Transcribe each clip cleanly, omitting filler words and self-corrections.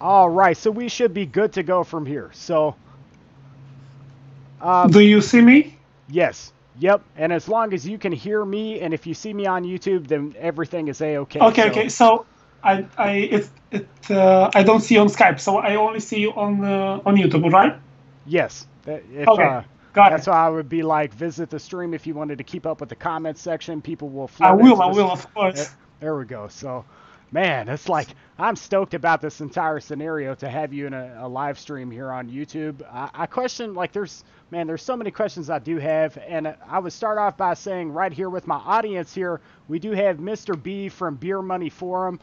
All right, so we should be good to go from here. So, Do you see me? yes, yep. And as long as you can hear me, and if you see me on YouTube, then everything is a-okay. Okay, So, okay. So I don't see you on Skype, so I only see you on YouTube, right? yes, if Okay, got that's it. why I would be like, visit the stream if you wanted to keep up with the comments section. People will I flood will, into I this. will, of course. There we go. So, man, it's like I'm stoked about this entire scenario to have you in a live stream here on YouTube. I question, like, there's so many questions I do have, and I would start off by saying right here with my audience here, we do have Mr. B from Beer Money Forum.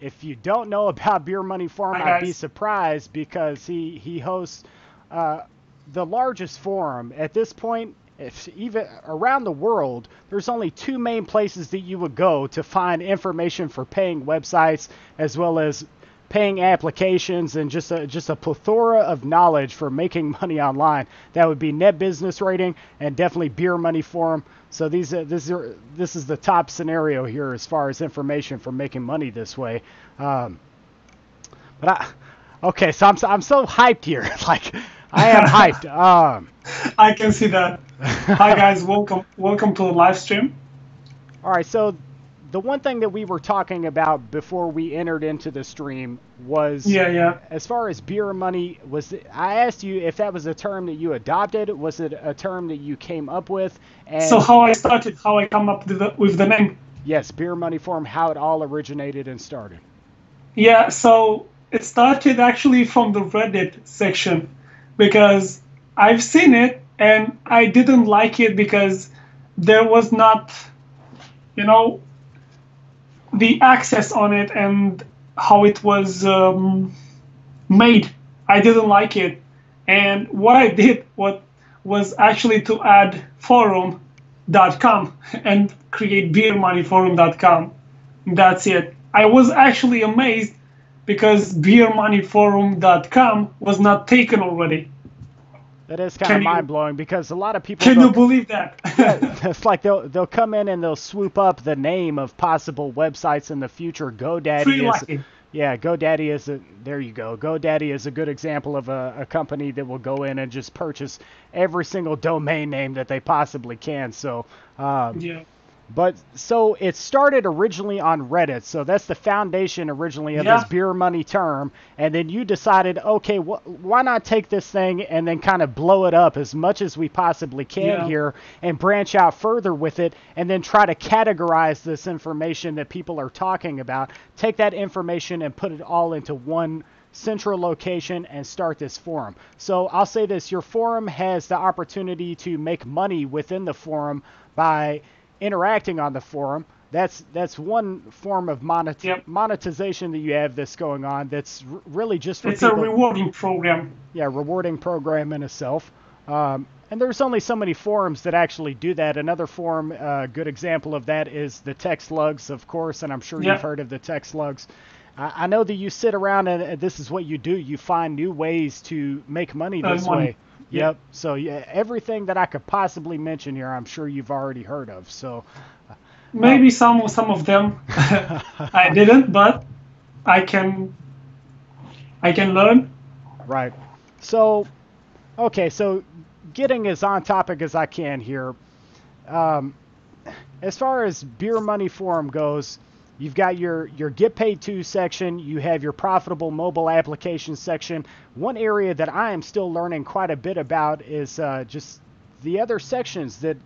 If you don't know about Beer Money Forum, Hi, I'd be guys. surprised because he hosts the largest forum at this point. If even around the world, there's only two main places that you would go to find information for paying websites, as well as paying applications, and just a plethora of knowledge for making money online. That would be Net Business Rating and definitely Beer Money Forum. So this is the top scenario here as far as information for making money this way. Okay, so I'm so hyped here. Like, I am hyped. I can see that. Hi, guys. Welcome to the live stream. All right, so the one thing that we were talking about before we entered into the stream was, Yeah. as far as beer money, I asked you if that was a term that you adopted, was it a term that you came up with? So And how I come up with the name? yes, Beer Money Forum, how it all originated and started. Yeah, so it started actually from the Reddit section because I've seen it and I didn't like it because there was not, you know, the access on it and how it was made. I didn't like it. And what I did was actually to add forum.com and create beermoneyforum.com. That's it. I was actually amazed because beermoneyforum.com was not taken already. That is kind of mind blowing because a lot of people Can you believe that? it's like they'll come in and they'll swoop up the name of possible websites in the future. GoDaddy is there you go. GoDaddy is a good example of a company that will go in and just purchase every single domain name that they possibly can. So Yeah. But so it started originally on Reddit. So that's the foundation originally of this beer money term. And then you decided, okay, why not take this thing and then kind of blow it up as much as we possibly can here and branch out further with it and then try to categorize this information that people are talking about. Take that information and put it all into one central location and start this forum. So I'll say this, your forum has the opportunity to make money within the forum by interacting on the forum. That's one form of monetization that you have that's going on. That's really just for people. It's a rewarding program. Yeah, rewarding program in itself. And there's only so many forums that actually do that. Another forum, good example of that is the Tech Slugs, of course, and I'm sure you've heard of the Tech Slugs. I know that you sit around and this is what you do. You find new ways to make money this way. Yep. So everything that I could possibly mention here, I'm sure you've already heard of. So maybe some of them I didn't, but I can learn. Right. So okay. So getting as on topic as I can here. As far as Beer Money Forum goes, you've got your Get Paid To section. You have your profitable mobile application section. One area that I am still learning quite a bit about is just the other sections that,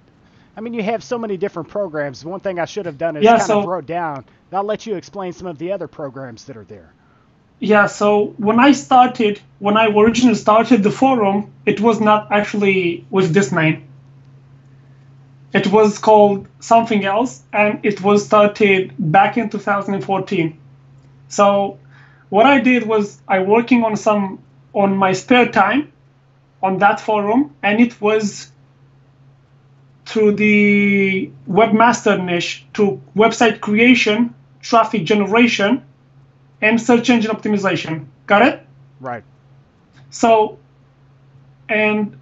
I mean, you have so many different programs. One thing I should have done is of wrote down. I'll let you explain some of the other programs that are there. Yeah, so when I originally started the forum, it was not actually with this name. It was called something else, and it was started back in 2014. So what I did was I working on my spare time on that forum, and it was through the webmaster niche to website creation, traffic generation, and search engine optimization. Got it? Right. So, and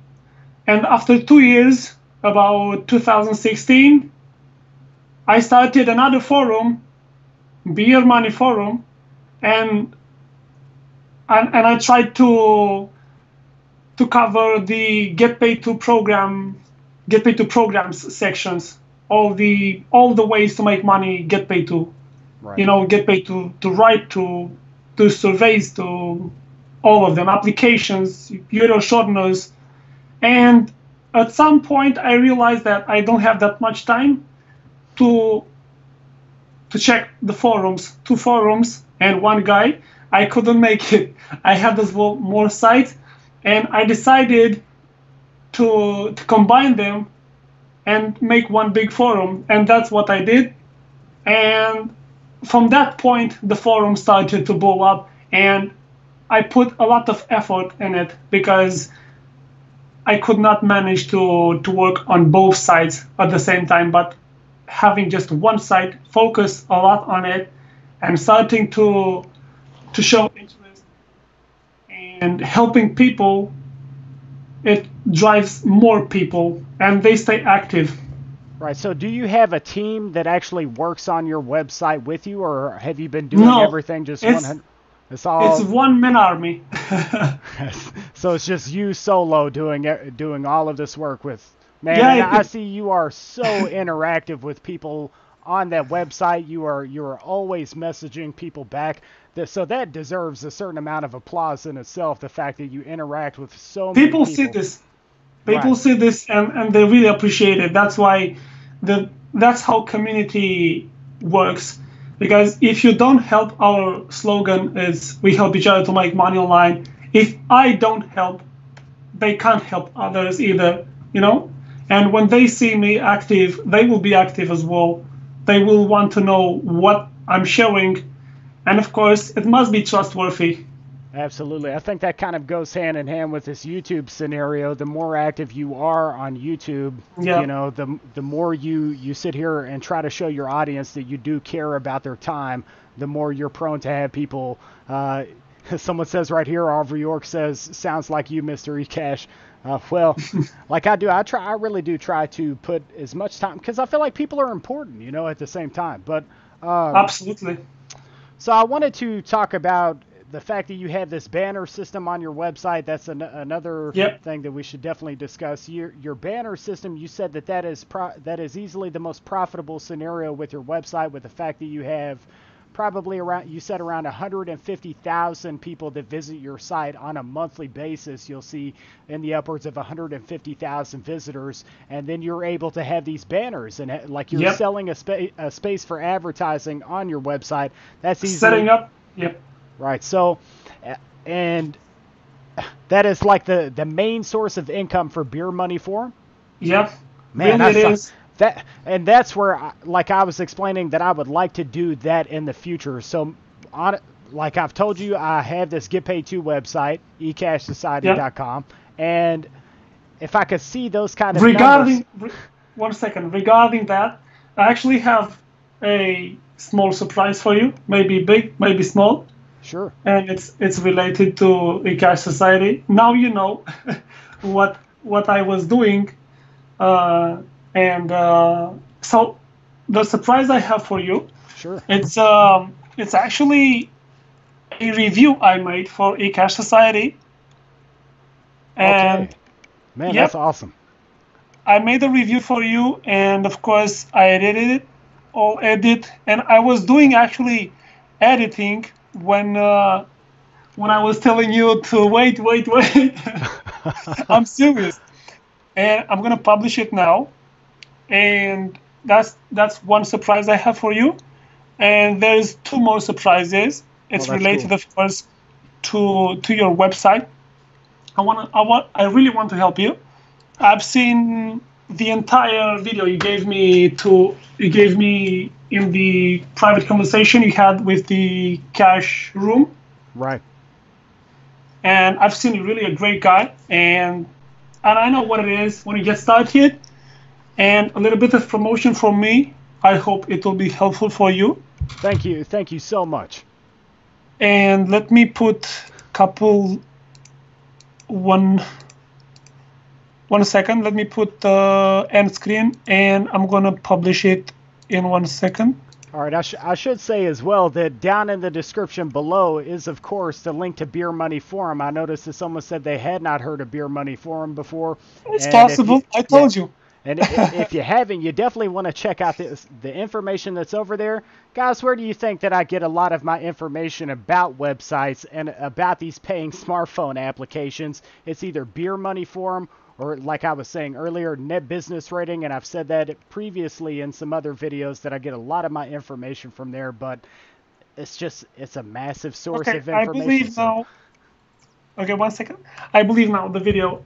And after 2 years, about 2016, I started another forum, BEERMONEYFORUM, and I tried to cover the get paid to programs sections, all the ways to make money, get paid to, Right. get paid to write, to do surveys, to all of them, applications, URL shorteners. And at some point, I realized that I don't have that much time to check the forums, 2 forums and 1 guy. I couldn't make it. I had as well more sites, and I decided to combine them and make one big forum, and that's what I did. And from that point, the forum started to blow up, and I put a lot of effort in it because I could not manage to work on both sides at the same time. But having just one side, focus a lot on it, and starting to show interest and helping people, it drives more people and they stay active. Right. So do you have a team that actually works on your website with you, or have you been doing No, everything just 100? It's it's all. one-man army. So it's just you solo doing all of this work with. Man, Yeah, and I see you are so interactive with people on that website. You are always messaging people back. So that deserves a certain amount of applause in itself. The fact that you interact with so many people see people. this. People Right. see this and they really appreciate it. That's why that's how community works. Because if you don't help, our slogan is we help each other to make money online. If I don't help, they can't help others either, you know? And when they see me active, they will be active as well. They will want to know what I'm showing. And of course, it must be trustworthy. Absolutely. I think that kind of goes hand in hand with this YouTube scenario. The more active you are on YouTube, Yeah. the more you sit here and try to show your audience that you do care about their time, the more you're prone to have people. Someone says right here, Oliver York says, sounds like you, Mr. eCash. Well, like I do, I really do try to put as much time because I feel like people are important, at the same time. But Absolutely. so I wanted to talk about the fact that you have this banner system on your website. That's another Yep. thing that we should definitely discuss. Your banner system, you said that is easily the most profitable scenario with your website, with the fact that you have probably around, you said around 150,000 people that visit your site on a monthly basis. You'll see in the upwards of 150,000 visitors, and then you're able to have these banners and like you're Yep. selling a space for advertising on your website. That's easily Setting up. Yep. right. So, and that is like the main source of income for BeerMoneyForum. Yep. Man, Really, it is. that's where, like I was explaining, that I would like to do that in the future. So, like I've told you, I have this Get Paid To website, ECashsociety.com, and if I could see those kind of numbers. 1 second. Regarding that, I actually have a small surprise for you. Maybe big, maybe small. Sure. And it's related to ECashsociety. Now you know what I was doing. So the surprise I have for you, Sure. it's actually a review I made for ECashsociety. And Okay. Man, yep, that's awesome. I made a review for you, and of course I edited it, all edit, and I was doing actually editing when I was telling you to wait. I'm serious. And I'm gonna publish it now, and that's one surprise I have for you. And there's 2 more surprises. It's that's related, cool. of course, to your website. I really want to help you. I've seen the entire video you gave me in the private conversation you had with the cash room. Right. And I've seen you're really a great guy, and I know what it is when you get started. And a little bit of promotion from me. I hope it will be helpful for you. Thank you so much. And let me put one 1 second. Let me put the end screen, and I'm gonna publish it in 1 second. All right, I should say as well that down in the description below is, of course, the link to Beer Money Forum. I noticed that someone said they had not heard of Beer Money Forum before. It's possible. I told you. And if you haven't, you definitely want to check out the information that's over there. Guys, where do you think that I get a lot of my information about websites and about these paying smartphone applications? It's either Beer Money Forum or, like I was saying earlier, Net Business Rating, and I've said that previously in some other videos that I get a lot of my information from there, but it's a massive source of information. I believe now. Okay, 1 second. I believe now the video,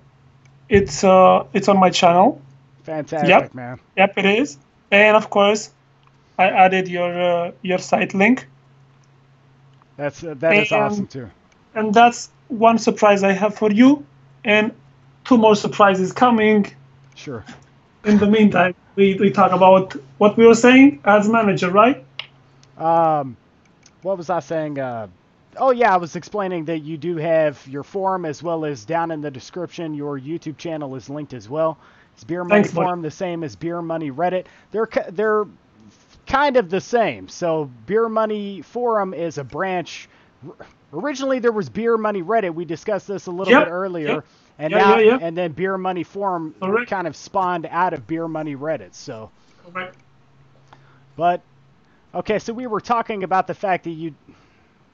it's on my channel. Fantastic, man. Yep, it is. And of course, I added your site link. That is awesome too. And that's one surprise I have for you, and 2 more surprises coming. Sure. In the meantime, we talk about what we were saying as manager, right? What was I saying? Oh yeah, I was explaining that you do have your forum as well as down in the description. Your YouTube channel is linked as well. It's Beer Money Forum, the same as Beer Money Reddit. They're kind of the same. So Beer Money Forum is a branch. Originally there was Beer Money Reddit. We discussed this a little bit earlier. And and then Beer Money Forum kind of spawned out of Beer Money Reddit. So, but okay, so we were talking about the fact that you.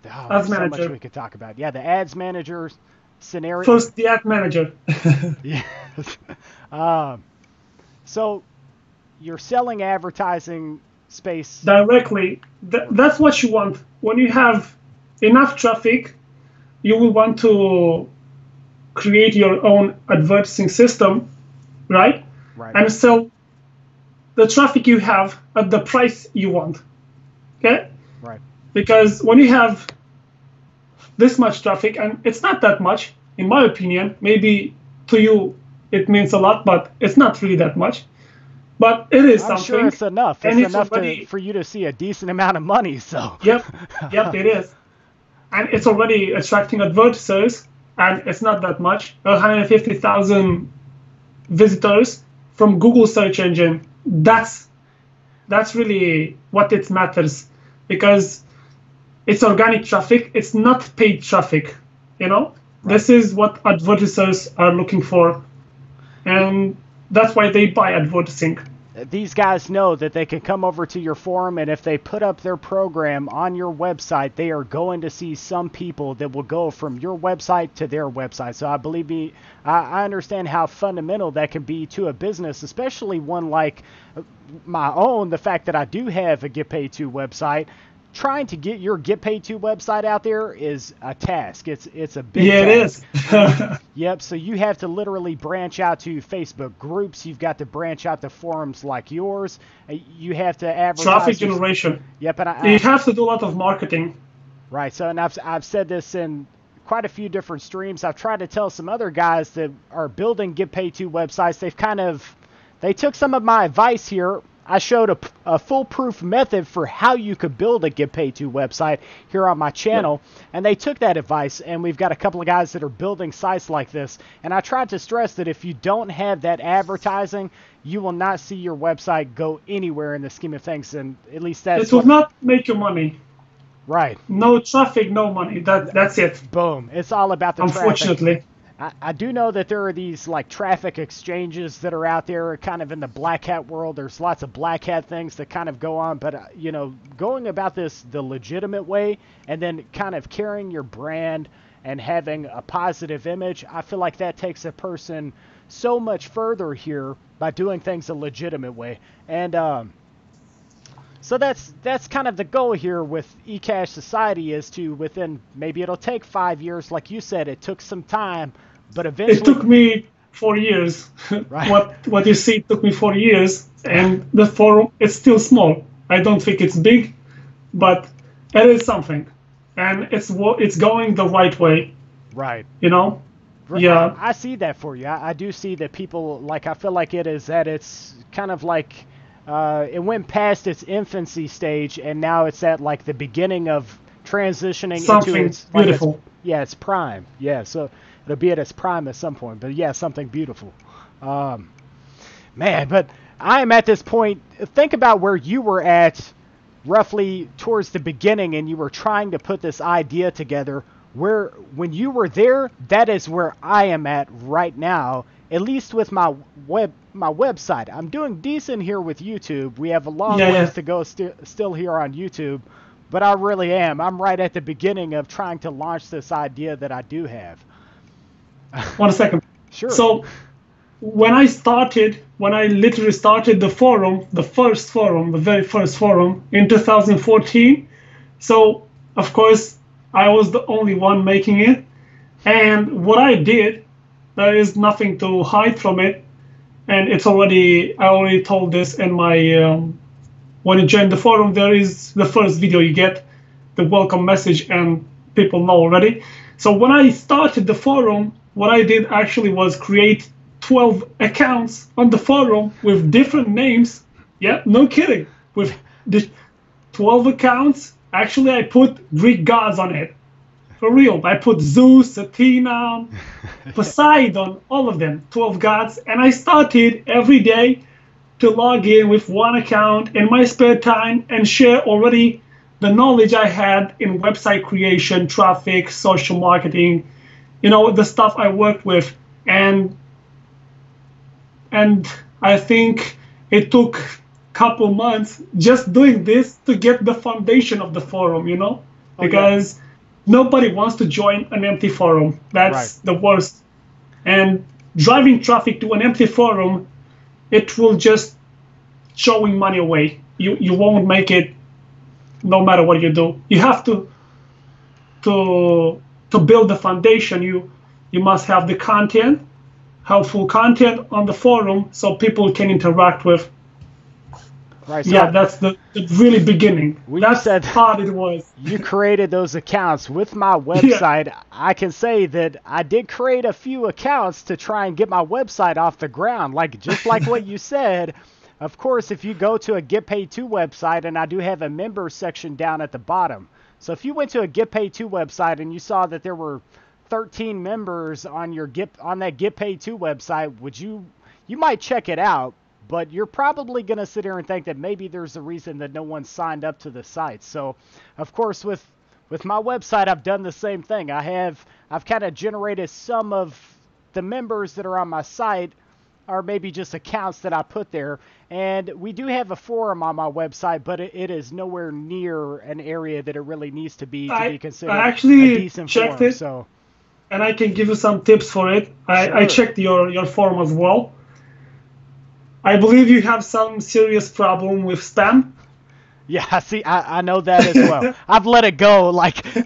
Oh, there's so much we could talk about. Yeah, the ads manager scenario. First, the ad manager. Yes. So you're selling advertising space directly. That's what you want. When you have enough traffic, you will want to create your own advertising system, right? And sell the traffic you have at the price you want. Okay? Right. Because when you have this much traffic, and it's not that much, in my opinion, maybe to you it means a lot, but it's not really that much. But it is something. I'm sure it's enough. It's enough for you to see a decent amount of money. So. Yep, it is. And it's already attracting advertisers, and it's not that much. 150,000 visitors from Google search engine. That's really what it matters, because it's organic traffic. It's not paid traffic. This is what advertisers are looking for, and that's why they buy advertising. These guys know that they can come over to your forum, and if they put up their program on your website, they are going to see some people that will go from your website to their website. So I understand how fundamental that can be to a business, especially one like my own. The fact that I do have a Get Paid To website, trying to get your Get Paid To website out there is a task. It's a big task. It is. Yep. So you have to literally branch out to Facebook groups. You've got to branch out to forums like yours. You have to advertise. Traffic generation. Yep. And you have to do a lot of marketing. Right. So, and I've said this in quite a few different streams. I've tried to tell some other guys that are building Get Paid To websites. They took some of my advice here. I showed a foolproof method for how you could build a Get Paid To website here on my channel, and they took that advice, and we've got a couple of guys that are building sites like this, and I tried to stress that if you don't have that advertising, you will not see your website go anywhere in the scheme of things, and at least it will not make you money. Right. No traffic, no money. That's it. Boom. It's all about the unfortunately. Traffic. I do know that there are these like traffic exchanges that are out there kind of in the black hat world. There's lots of black hat things that kind of go on, but going about this the legitimate way and then kind of carrying your brand and having a positive image, I feel like that takes a person so much further here by doing things a legitimate way. And so that's kind of the goal here with ECashsociety, is to, within, maybe it'll take 5 years, like you said, it took some time, but eventually... It took me 4 years. Right. What you see took me 4 years, and the forum is still small. I don't think it's big, but it is something, and it's going the right way. Right. Yeah. I see that for you. I do see that people, like, I feel like it's kind of like... it went past its infancy stage, and now it's at like the beginning of transitioning something into its beautiful. Its prime. Yeah, so it'll be at its prime at some point. But yeah, something beautiful. Um, Man, but I am at this point. Think about where you were at roughly towards the beginning and you were trying to put this idea together. Where when you were there, that is where I am at right now, at least with my website. I'm doing decent here with YouTube. We have a long Yeah, ways yeah. to go still here on YouTube, but I really am. I'm right at the beginning of trying to launch this idea that I do have. 1 second. Sure. So when I literally started the forum, the first forum, the very first forum in 2014, so of course I was the only one making it. And what I did, there is nothing to hide from it. And I already told this in my, when you join the forum, there is the first video you get, the welcome message, and people know already. So when I started the forum, what I did actually was create 12 accounts on the forum with different names. Yeah, no kidding. With the 12 accounts, actually I put Greek gods on it. For real. I put Zeus, Athena, Poseidon, all of them, 12 gods. And I started every day to log in with one account in my spare time and share already the knowledge I had in website creation, traffic, social marketing, the stuff I worked with. And I think it took a couple months just doing this to get the foundation of the forum, because nobody wants to join an empty forum. That's the worst. And driving traffic to an empty forum, it will just showing money away. You won't make it no matter what you do. You have to build the foundation. You must have the content, helpful content on the forum so people can interact with. Right. So yeah, that's the really beginning. That's said how it was. You created those accounts with my website. Yeah. I can say that I did create a few accounts to try and get my website off the ground. Just like what you said. Of course, if you go to a Get Paid To website, and I do have a member section down at the bottom. So if you went to a Get Paid To website and you saw that there were 13 members on that Get Paid To website, you might check it out. But you're probably going to sit here and think that maybe there's a reason that no one signed up to the site. So, of course, with my website, I've done the same thing. I've kind of generated some of the members that are on my site are maybe just accounts that I put there. And we do have a forum on my website, but it is nowhere near an area that it really needs to be considered I actually a decent checked forum. It, so, and I can give you some tips for it. I checked your forum as well. I believe you have some serious problem with spam. Yeah, see, I know that as well. I've let it go.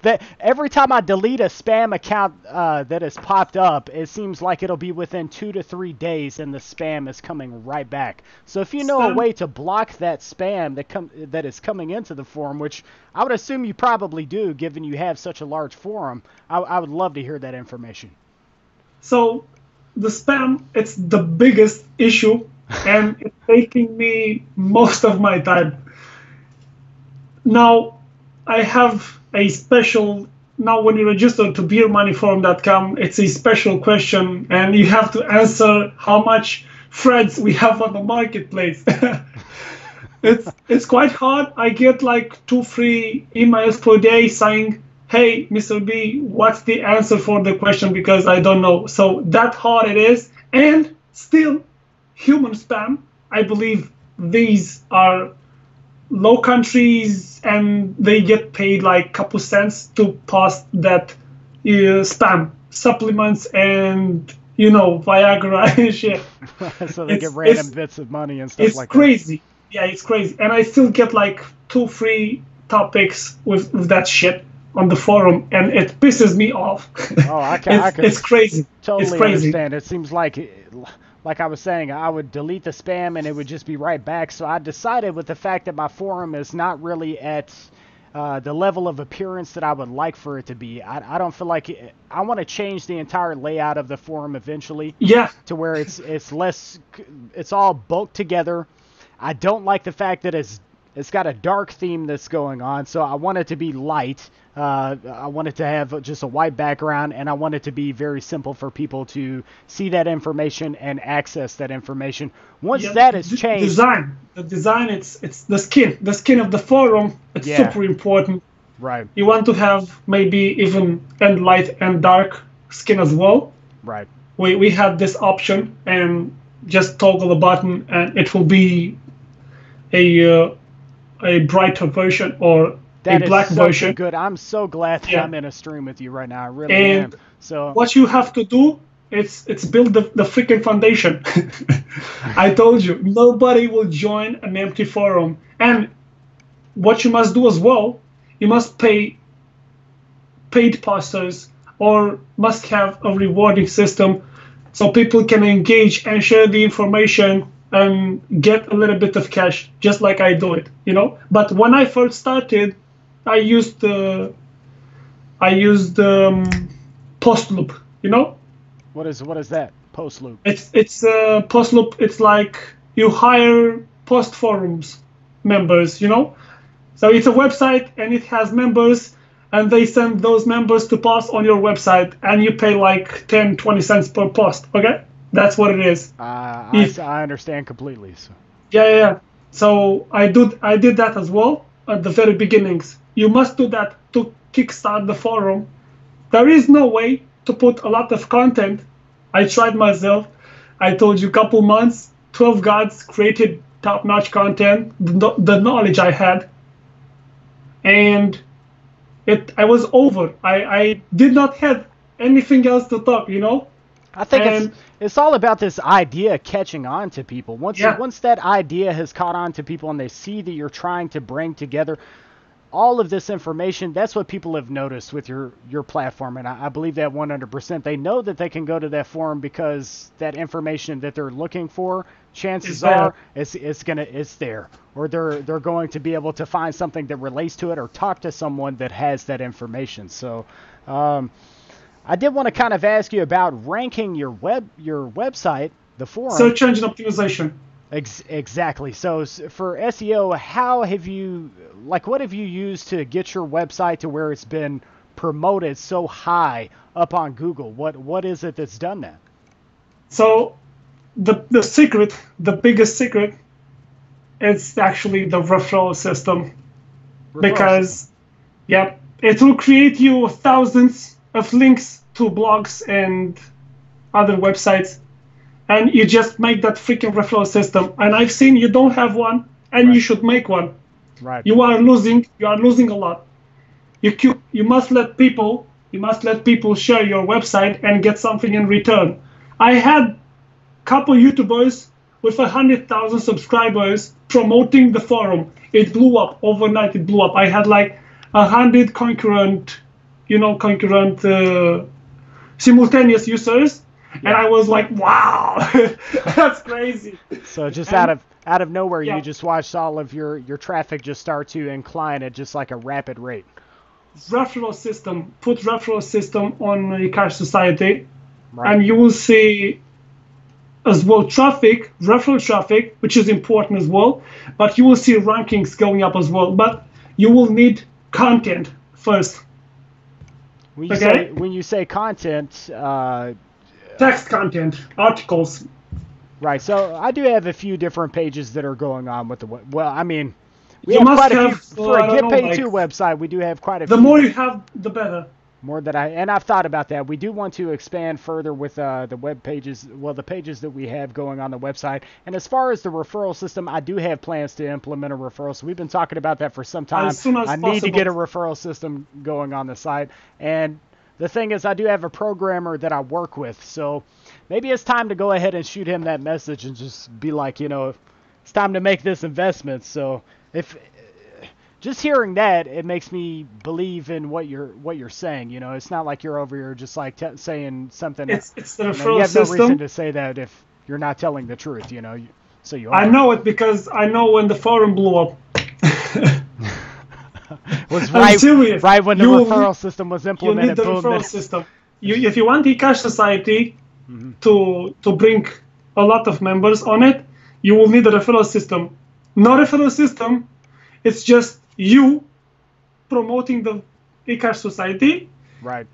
That every time I delete a spam account that has popped up, it seems like it'll be within 2 to 3 days, and the spam is coming right back. So if you know a way to block that spam that is coming into the forum, which I would assume you probably do, given you have such a large forum, I would love to hear that information. So the spam, it's the biggest issue. And it's taking me most of my time. Now, I have a special, now when you register to BEERMONEYFORUM.com, it's a special question, and you have to answer how much threads we have on the marketplace. It's quite hard. I get 2-3 emails per day saying, hey, Mr. B, what's the answer for the question? Because I don't know. So that hard it is. And still, human spam, I believe these are low countries and they get paid a couple cents to post that spam supplements and Viagra and shit. So they get random bits of money and stuff like that. It's crazy. Yeah, it's crazy. And I still get 2-3 topics with that shit on the forum, and it pisses me off. Oh, I can it's crazy. Totally it's crazy. Understand. It seems like I was saying, I would delete the spam and it would just be right back. So I decided, with the fact that my forum is not really at the level of appearance that I would like for it to be, I don't feel like I want to change the entire layout of the forum eventually. Yeah. To where it's all bulked together. I don't like the fact that it's it's got a dark theme that's going on, so I want it to be light. I want it to have just a white background, and I want it to be very simple for people to see that information and access that information. Once that is changed, the design, it's the skin of the forum. It's super important. Right. You want to have maybe even and light and dark skin as well. Right. We have this option, and just toggle the button, and it will be a brighter version or a black version. Good. I'm so glad that I'm in a stream with you right now. I really am. So what you have to do it's build the freaking foundation. I told you, nobody will join an empty forum. And what you must do as well, you must pay paid posters or must have a rewarding system so people can engage and share the information and get a little bit of cash, just like I do it, you know. But when I first started, I used post loop, you know. What is that post loop? It's post loop. It's like you hire post forums members, you know. So it's a website and it has members, and they send those members to post on your website, and you pay like 10, 20 cents per post. Okay, that's what it is. I understand completely. So. Yeah. So I did that as well at the very beginnings. You must do that to kickstart the forum. There is no way to put a lot of content. I tried myself. I told you, couple months, 12 gods created top-notch content, the knowledge I had, and I was over. I did not have anything else to talk, you know. I think it's all about this idea catching on to people. Once that idea has caught on to people and they see that you're trying to bring together all of this information, that's what people have noticed with your platform, and I believe that 100%. They know that they can go to that forum because that information that they're looking for, chances are it's there, or they're going to be able to find something that relates to it or talk to someone that has that information. So I did want to kind of ask you about ranking your website, the forum. Search engine optimization. Exactly. So for SEO, what have you used to get your website to where it's been promoted so high up on Google? What is it that's done that? So the biggest secret, is actually the referral system. Because it will create you thousands of links to blogs and other websites, and you just make that freaking referral system. And I've seen you don't have one, and you should make one. Right. You are losing a lot. You must let people share your website and get something in return. I had couple YouTubers with 100,000 subscribers promoting the forum. It blew up overnight. It blew up. I had like 100 concurrent simultaneous users. And I was like, wow, that's crazy. So just out of nowhere, you just watched all of your traffic just start to incline at just like a rapid rate. Referral system. Put referral system on ECashsociety, and you will see as well referral traffic, which is important as well. But you will see rankings going up as well. But you will need content first. When you say content. Text content, articles. Right. So I do have a few different pages that are going on with the web. Well, I mean, we have quite a few for a Get Paid To website. We do have quite a few. The more you have, the better. More that I've thought about that. We do want to expand further with the web pages. Well, the pages that we have going on the website. And as far as the referral system, I do have plans to implement a referral. So we've been talking about that for some time. As soon as possible. Need to get a referral system going on the site. And the thing is, I do have a programmer that I work with, so maybe it's time to go ahead and shoot him that message and just be like, it's time to make this investment. So if just hearing that, it makes me believe in what you're saying. It's not like you're over here just like saying something. It's the referral you have system. No reason to say that if you're not telling the truth. So you are. I know it because I know when the forum blew up. Was right when the referral system was implemented. You need the referral system. If you want ECashsociety to bring a lot of members on it, you will need a referral system. No referral system, It's just you promoting the ECash Society. Right.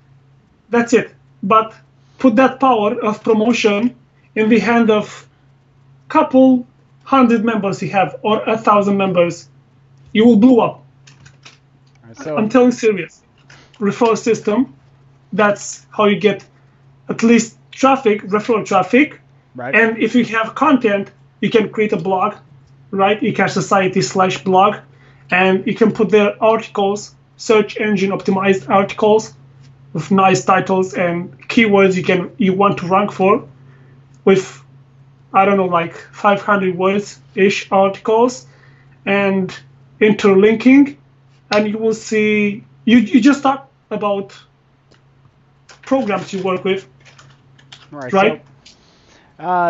That's it. But put that power of promotion in the hand of couple hundred members you have, or 1,000 members, you will blow up. Right, so I'm telling serious. Referral system, that's how you get at least traffic, referral traffic. right. And if you have content, you can create a blog, right? ECashsociety/blog, and you can put there articles, search engine optimized articles with nice titles and keywords you want to rank for, with, I don't know, like 500 words-ish articles, and interlinking, and you will see, you just talk about programs you work with, right? So,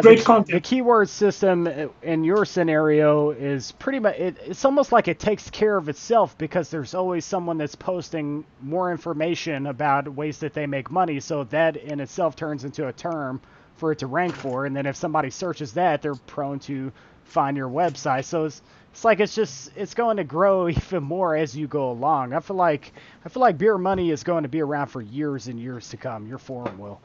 Great content. the keyword system in your scenario is pretty much, it's almost like it takes care of itself, because there's always someone that's posting more information about ways that they make money, so that in itself turns into a term for it to rank for, and then if somebody searches that, they're prone to find your website. So it's like it's going to grow even more as you go along. I feel like Beer Money is going to be around for years and years to come. Your forum will.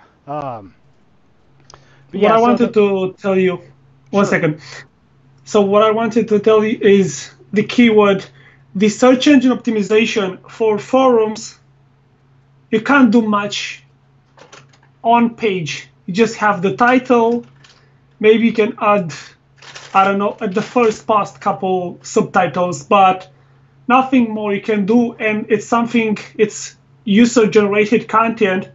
What I wanted to tell you, one second. So what I wanted to tell you is the keyword, the search engine optimization for forums. You can't do much on page. You just have the title. Maybe you can add, I don't know, at the first post, couple subtitles, but nothing more you can do. And it's user-generated content.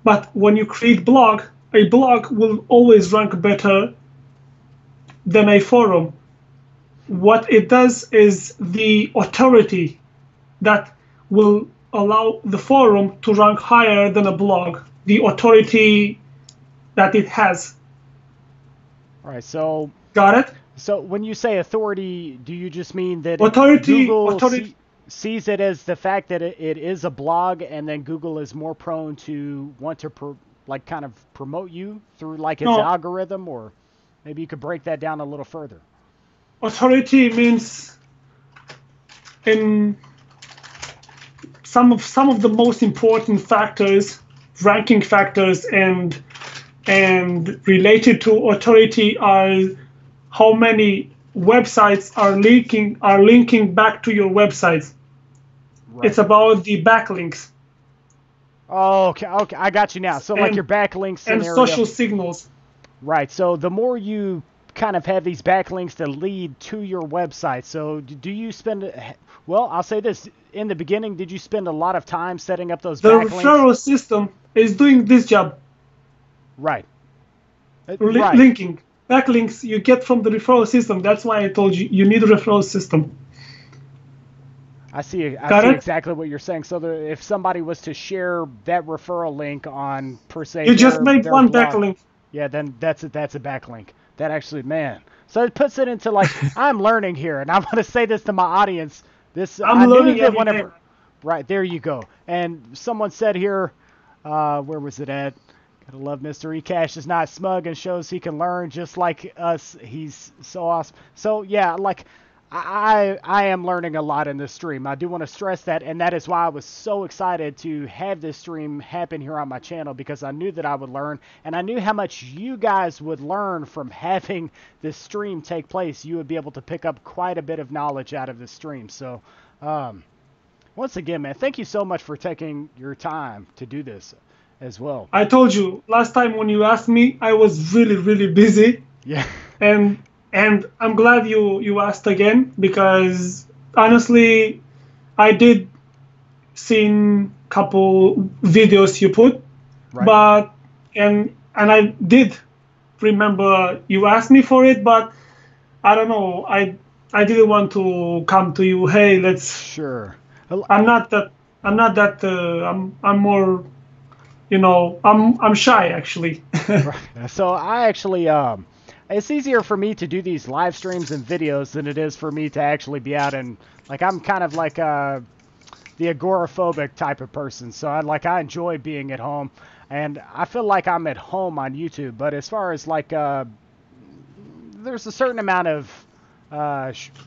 But when you create blog, a blog will always rank better than a forum. What it does is the authority that will allow the forum to rank higher than a blog, the authority that it has. All right, so... Got it? So when you say authority, do you just mean that Google sees it as the fact that it is a blog, and then Google is more prone to want to kind of promote you through like its algorithm? Or maybe you could break that down a little further. Authority means in some of the most important factors, ranking factors, and related to authority are how many websites are linking back to your websites. Right. It's about the backlinks. Oh, okay, I got you now. So like your backlinks scenario. And social signals. Right, so the more you kind of have these backlinks that lead to your website, so do you spend, well, I'll say this, in the beginning, did you spend a lot of time setting up those backlinks? The referral system is doing this job. Right. Linking. Backlinks you get from the referral system. That's why I told you need a referral system. I see exactly what you're saying. So if somebody was to share that referral link on, per se, you just made one blog, backlink. Yeah, then that's a backlink. That actually, man. So it puts it into like, I'm learning here, and I'm going to say this to my audience. I'm learning every day. Right, there you go. And someone said here, where was it at? Gotta love Mr. ECash is not smug and shows he can learn just like us. He's so awesome. So yeah, like I am learning a lot in this stream. I do want to stress that, and that is why I was so excited to have this stream happen here on my channel, because I knew that I would learn, and I knew how much you guys would learn from having this stream take place. You would be able to pick up quite a bit of knowledge out of this stream. So once again, man, thank you so much for taking your time to do this as well. I told you last time when you asked me, I was really, really busy. Yeah. And I'm glad you asked again, because honestly, I did seen couple videos you put, right. But and I did remember you asked me for it, but I don't know, I didn't want to come to you. Hey, let's. Sure. I'm more. I'm shy actually. Right. So I actually it's easier for me to do these live streams and videos than it is for me to actually be out, and like I'm kind of like the agoraphobic type of person. So I enjoy being at home, and I feel like I'm at home on YouTube. But as far as like there's a certain amount of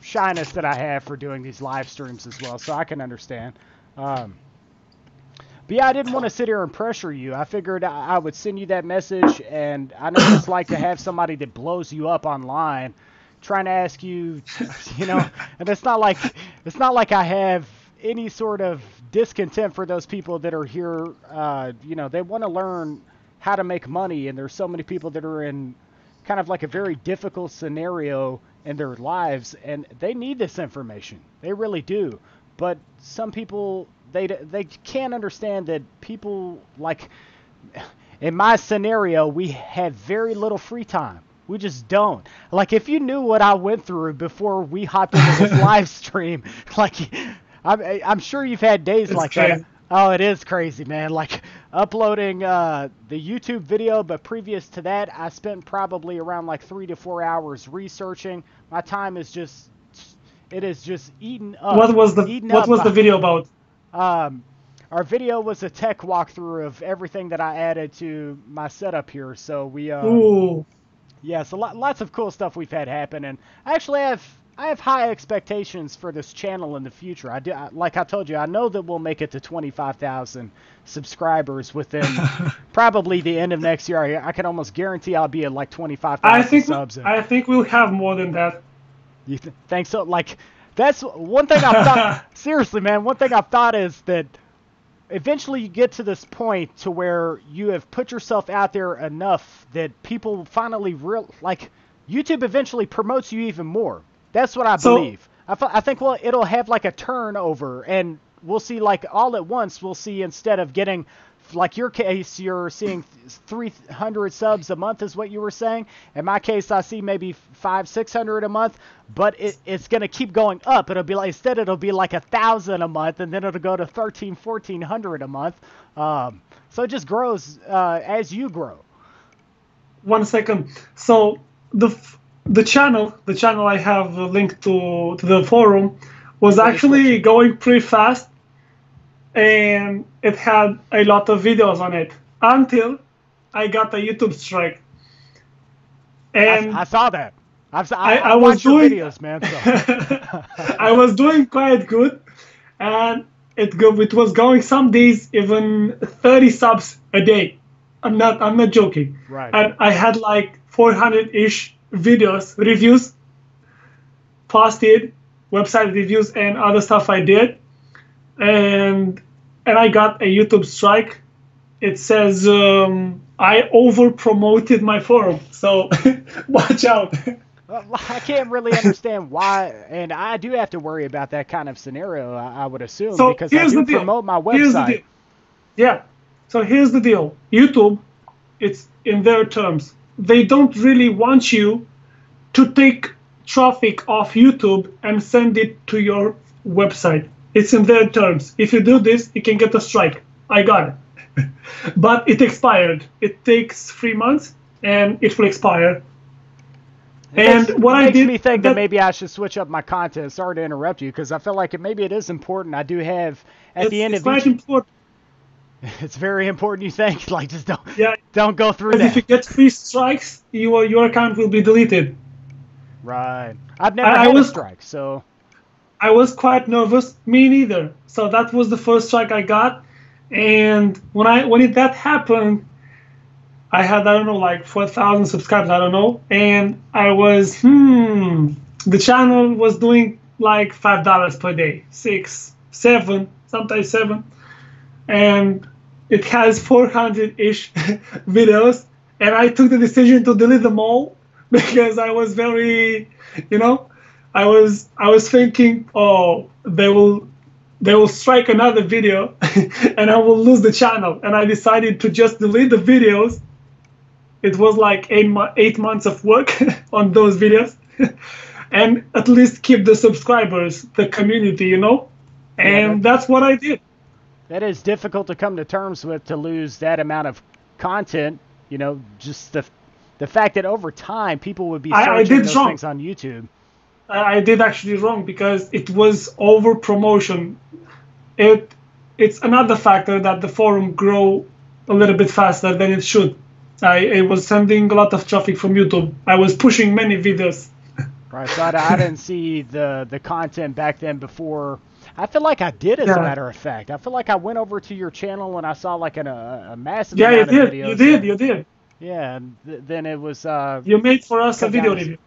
shyness that I have for doing these live streams as well, so I can understand. But yeah, I didn't want to sit here and pressure you. I figured I would send you that message, and I know what it's like to have somebody that blows you up online, trying to ask you, and it's not like I have any sort of discontent for those people that are here. They want to learn how to make money, and there's so many people that are in kind of like a very difficult scenario in their lives, and they need this information. They really do. But some people, they can't understand that people, like in my scenario, we have very little free time. We just don't. Like, if you knew what I went through before we hopped into this live stream, like, I'm sure you've had days like that. Oh, it is crazy, man. Like, uploading the YouTube video, but previous to that, I spent probably around like 3 to 4 hours researching. My time is just, it is just eaten up. What was the video about? Our video was a tech walkthrough of everything that I added to my setup here. So we, yeah, so lots of cool stuff we've had happen, and I have high expectations for this channel in the future. Like I told you, I know that we'll make it to 25,000 subscribers within probably the end of next year. I can almost guarantee I'll be at like 25,000 subs. I think we'll have more than that. You think so? Like, that's one thing I've thought. Seriously, man, one thing I've thought is that eventually you get to this point to where you have put yourself out there enough that people finally YouTube eventually promotes you even more. That's what I believe. I think, well, it'll have like a turnover, and we'll see, like, all at once, we'll see, instead of getting, like your case, you're seeing 300 subs a month is what you were saying. In my case, I see maybe 500-600 a month, but it's going to keep going up. It'll be like, instead it'll be like 1,000 a month, and then it'll go to 1,400 a month. So it just grows as you grow. 1 second. So the channel I have linked to the forum was actually going pretty fast, and it had a lot of videos on it until I got a YouTube strike. And I saw that. I watched your videos, man. So. I was doing quite good, and it was going some days even 30 subs a day. I'm not joking. Right. And I had like 400-ish videos, reviews, posted, website reviews, and other stuff I did, and I got a YouTube strike. It says I over promoted my forum, so watch out. Well, I can't really understand why, and I do have to worry about that kind of scenario, I would assume, so because I do promote my website. Here's the deal. Yeah, so here's the deal. YouTube, it's in their terms. They don't really want you to take traffic off YouTube and send it to your website. It's in their terms. If you do this, you can get a strike. I got it. But it expired. It takes 3 months, and it will expire. And what I did makes me think that maybe I should switch up my content. Sorry to interrupt you, because I feel like maybe it is important. I do have at the end of each. Important. It's very important, you think? Like, just don't go through that. If you get 3 strikes, your account will be deleted. Right. I've never had a strike, so. I was quite nervous. Me neither. So that was the first strike I got, and when that happened, I had, I don't know, like 4,000 subscribers. I don't know, and I was the channel was doing like $5 per day, 6, 7, sometimes 7, and it has 400-ish videos, and I took the decision to delete them all because I was very, I was thinking, oh, they will strike another video and I will lose the channel. And I decided to just delete the videos. It was like 8 months of work on those videos and at least keep the subscribers, the community, and that's what I did. That is difficult to come to terms with, to lose that amount of content, just the fact that over time people would be searching those things on YouTube. I did actually wrong because it was over promotion. It's another factor that the forum grow a little bit faster than it should. I was sending a lot of traffic from YouTube. I was pushing many videos. Right. So I didn't see the content back then before. I feel like I did, as a matter of fact. I feel like I went over to your channel and I saw like a massive amount of videos. You did. Yeah, and then it was. You made for us a video review.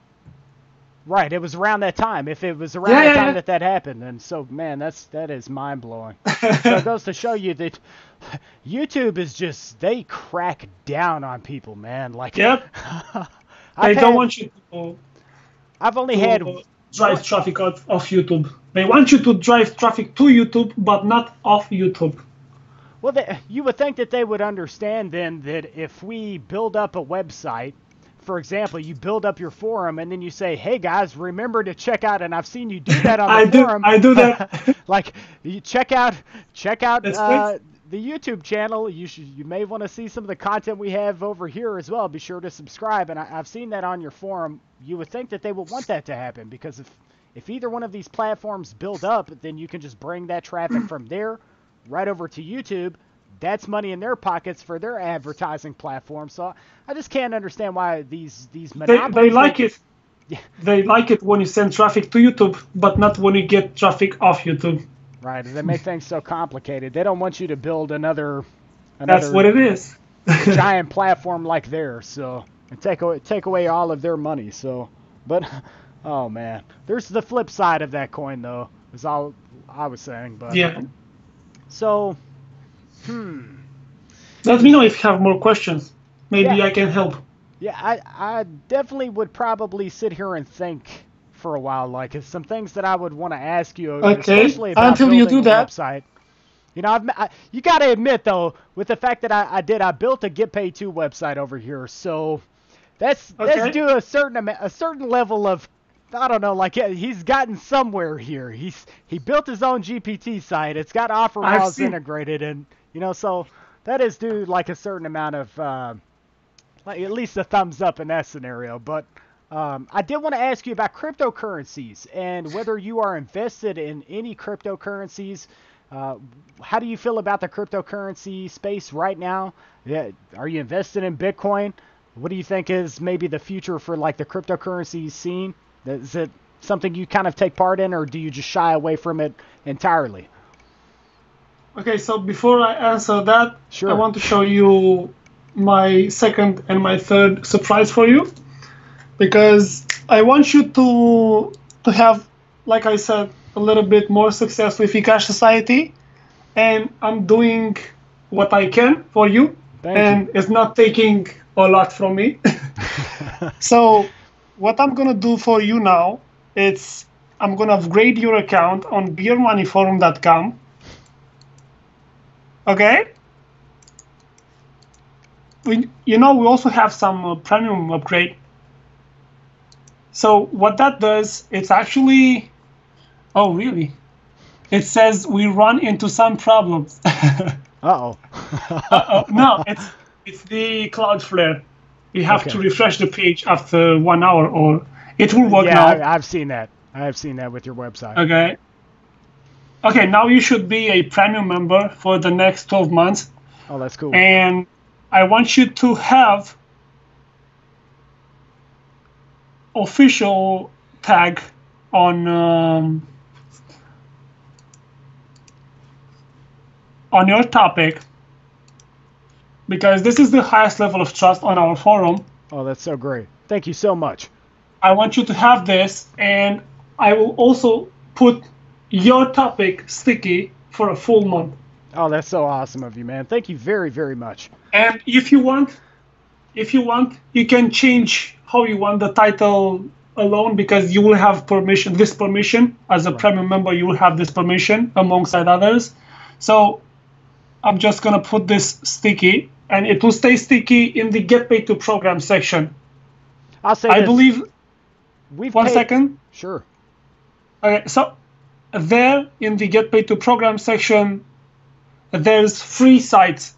Right, it was around that time. If it was around the time that happened, and so man, that is mind blowing. So it goes to show you that YouTube is just, they crack down on people, man. Like, yep. They don't want you to. I've only had drive traffic out of YouTube. They want you to drive traffic to YouTube, but not off YouTube. Well, you would think that they would understand then that if we build up a website. For example, you build up your forum and then you say, "Hey guys, remember to check out." And I've seen you do that on the forum. I do that. Like, you check out the YouTube channel. You may want to see some of the content we have over here as well. Be sure to subscribe. And I've seen that on your forum. You would think that they would want that to happen, because if either one of these platforms build up, then you can just bring that traffic from there right over to YouTube. That's money in their pockets for their advertising platform. So I just can't understand why these monopolies. They like it. Yeah. They like it when you send traffic to YouTube, but not when you get traffic off YouTube. Right. They make things so complicated. They don't want you to build another That's what it is. giant platform like theirs. So, and take away all of their money. So, but oh man, there's the flip side of that coin, though. Is all I was saying. But yeah. So. Let me know if you have more questions. Maybe I can help. Yeah, I definitely would probably sit here and think for a while. Like, it's some things that I would want to ask you, especially about until you do that. Website. You know, you got to admit though, with the fact that I built a Get Paid 2 website over here, so that's due a certain level of, I don't know, like, he's gotten somewhere here. He built his own GPT site. It's got offer laws integrated, and you know, so that is due like a certain amount of, like at least a thumbs up in that scenario. But I did want to ask you about cryptocurrencies and whether you are invested in any cryptocurrencies. How do you feel about the cryptocurrency space right now? Yeah, are you invested in Bitcoin? What do you think is maybe the future for like the cryptocurrency scene? Is it something you kind of take part in, or do you just shy away from it entirely? Okay, so before I answer that, sure. I want to show you my second and my third surprise for you, because I want you to have, like I said, a little bit more success with ECashsociety, and I'm doing what I can for you, and it's not taking a lot from me. So what I'm gonna do for you now, I'm gonna upgrade your account on BEERMONEYFORUM.com. Okay? We also have some premium upgrade. So what that does, it's actually, oh really? It says we run into some problems. Uh-oh. No, it's the Cloudflare. You have to refresh the page after 1 hour, or it will work now. Yeah, I've seen that. I have seen that with your website. Okay. Okay, now you should be a premium member for the next 12 months. Oh, that's cool. And I want you to have official tag on your topic, because this is the highest level of trust on our forum. Oh, that's so great. Thank you so much. I want you to have this, and I will also put your topic sticky for a full month. Oh, that's so awesome of you, man. Thank you very, very much. And if you want, you can change how you want the title alone, because you will have this permission as a premium member. You will have this permission alongside others. So I'm just gonna put this sticky, and it will stay sticky in the Get Paid to Program section. I'll say I believe. One second. Sure. Okay, so there in the Get Paid to Program section, there's 3 sites.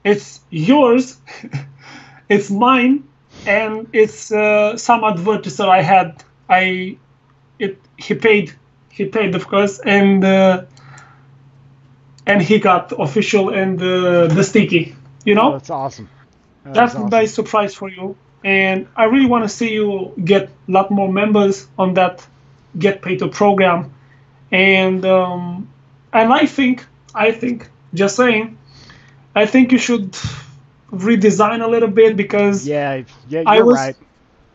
It's yours, it's mine, and it's some advertiser I had. He paid of course, and he got official and the sticky. You know. Oh, that's awesome. That's a nice surprise for you. and I really want to see you get a lot more members on that Get Paid to program. And I think, just saying, I think you should redesign a little bit, because you're right.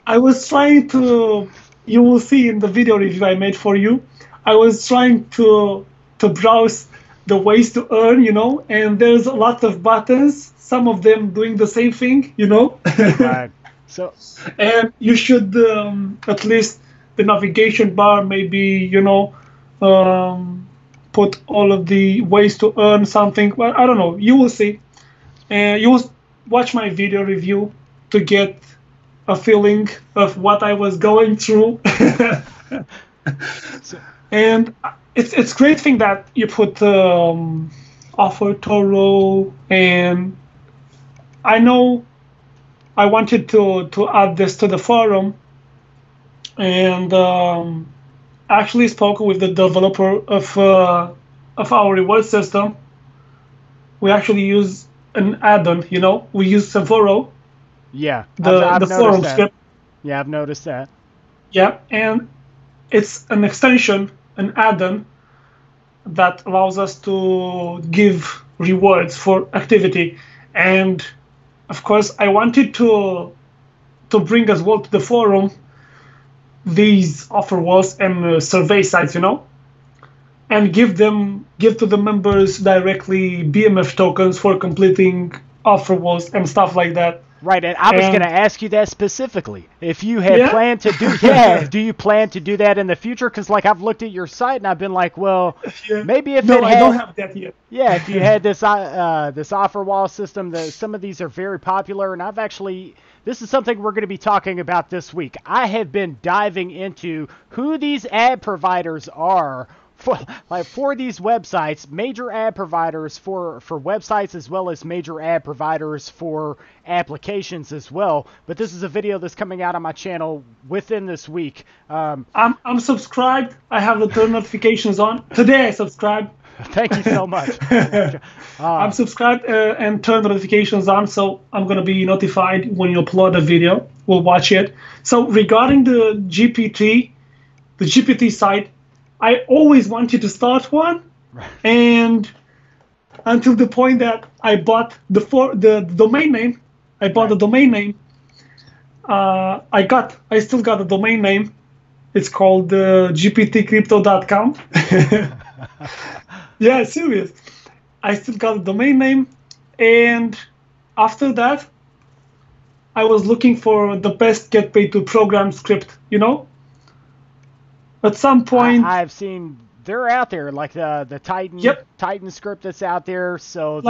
I was trying to, you will see in the video review I made for you, I was trying to browse the ways to earn, and there's a lot of buttons, some of them doing the same thing, Right. So, and you should at least the navigation bar maybe, put all of the ways to earn something. Well, I don't know. You will see. You will watch my video review to get a feeling of what I was going through. And it's great thing that you put offer Toro, and I know I wanted to add this to the forum, and actually spoke with the developer of our reward system. We actually use an add-on, we use Savoro. Yeah, the forum script. Yeah, I've noticed that. Yeah, and it's an extension, an add-on that allows us to give rewards for activity. And of course, I wanted to bring as well to the forum these offer walls and survey sites, and give to the members directly BMF tokens for completing offer walls and stuff like that. Right, and I was going to ask you that specifically. If you had planned to do, do you plan to do that in the future? Because I've looked at your site and I've been like, well, maybe if I don't have that yet. Yeah, if you had this this offer wall system, some of these are very popular, and this is something we're going to be talking about this week. I have been diving into who these ad providers are for these websites, major ad providers for websites, as well as major ad providers for applications as well. But this is a video that's coming out on my channel within this week. I'm subscribed. I have the turn notifications on. Today I subscribed. Thank you so much. I'm subscribed and turn notifications on, so I'm going to be notified when you upload a video. We'll watch it. So regarding the GPT site, I always wanted to start one, and until the point that I bought the domain name. I bought the domain name. I still got the domain name. It's called gptcrypto.com. Yeah, serious. I still got the domain name, and after that, I was looking for the best get paid to program script, At some point, I've seen they're out there, like the Titan script that's out there. So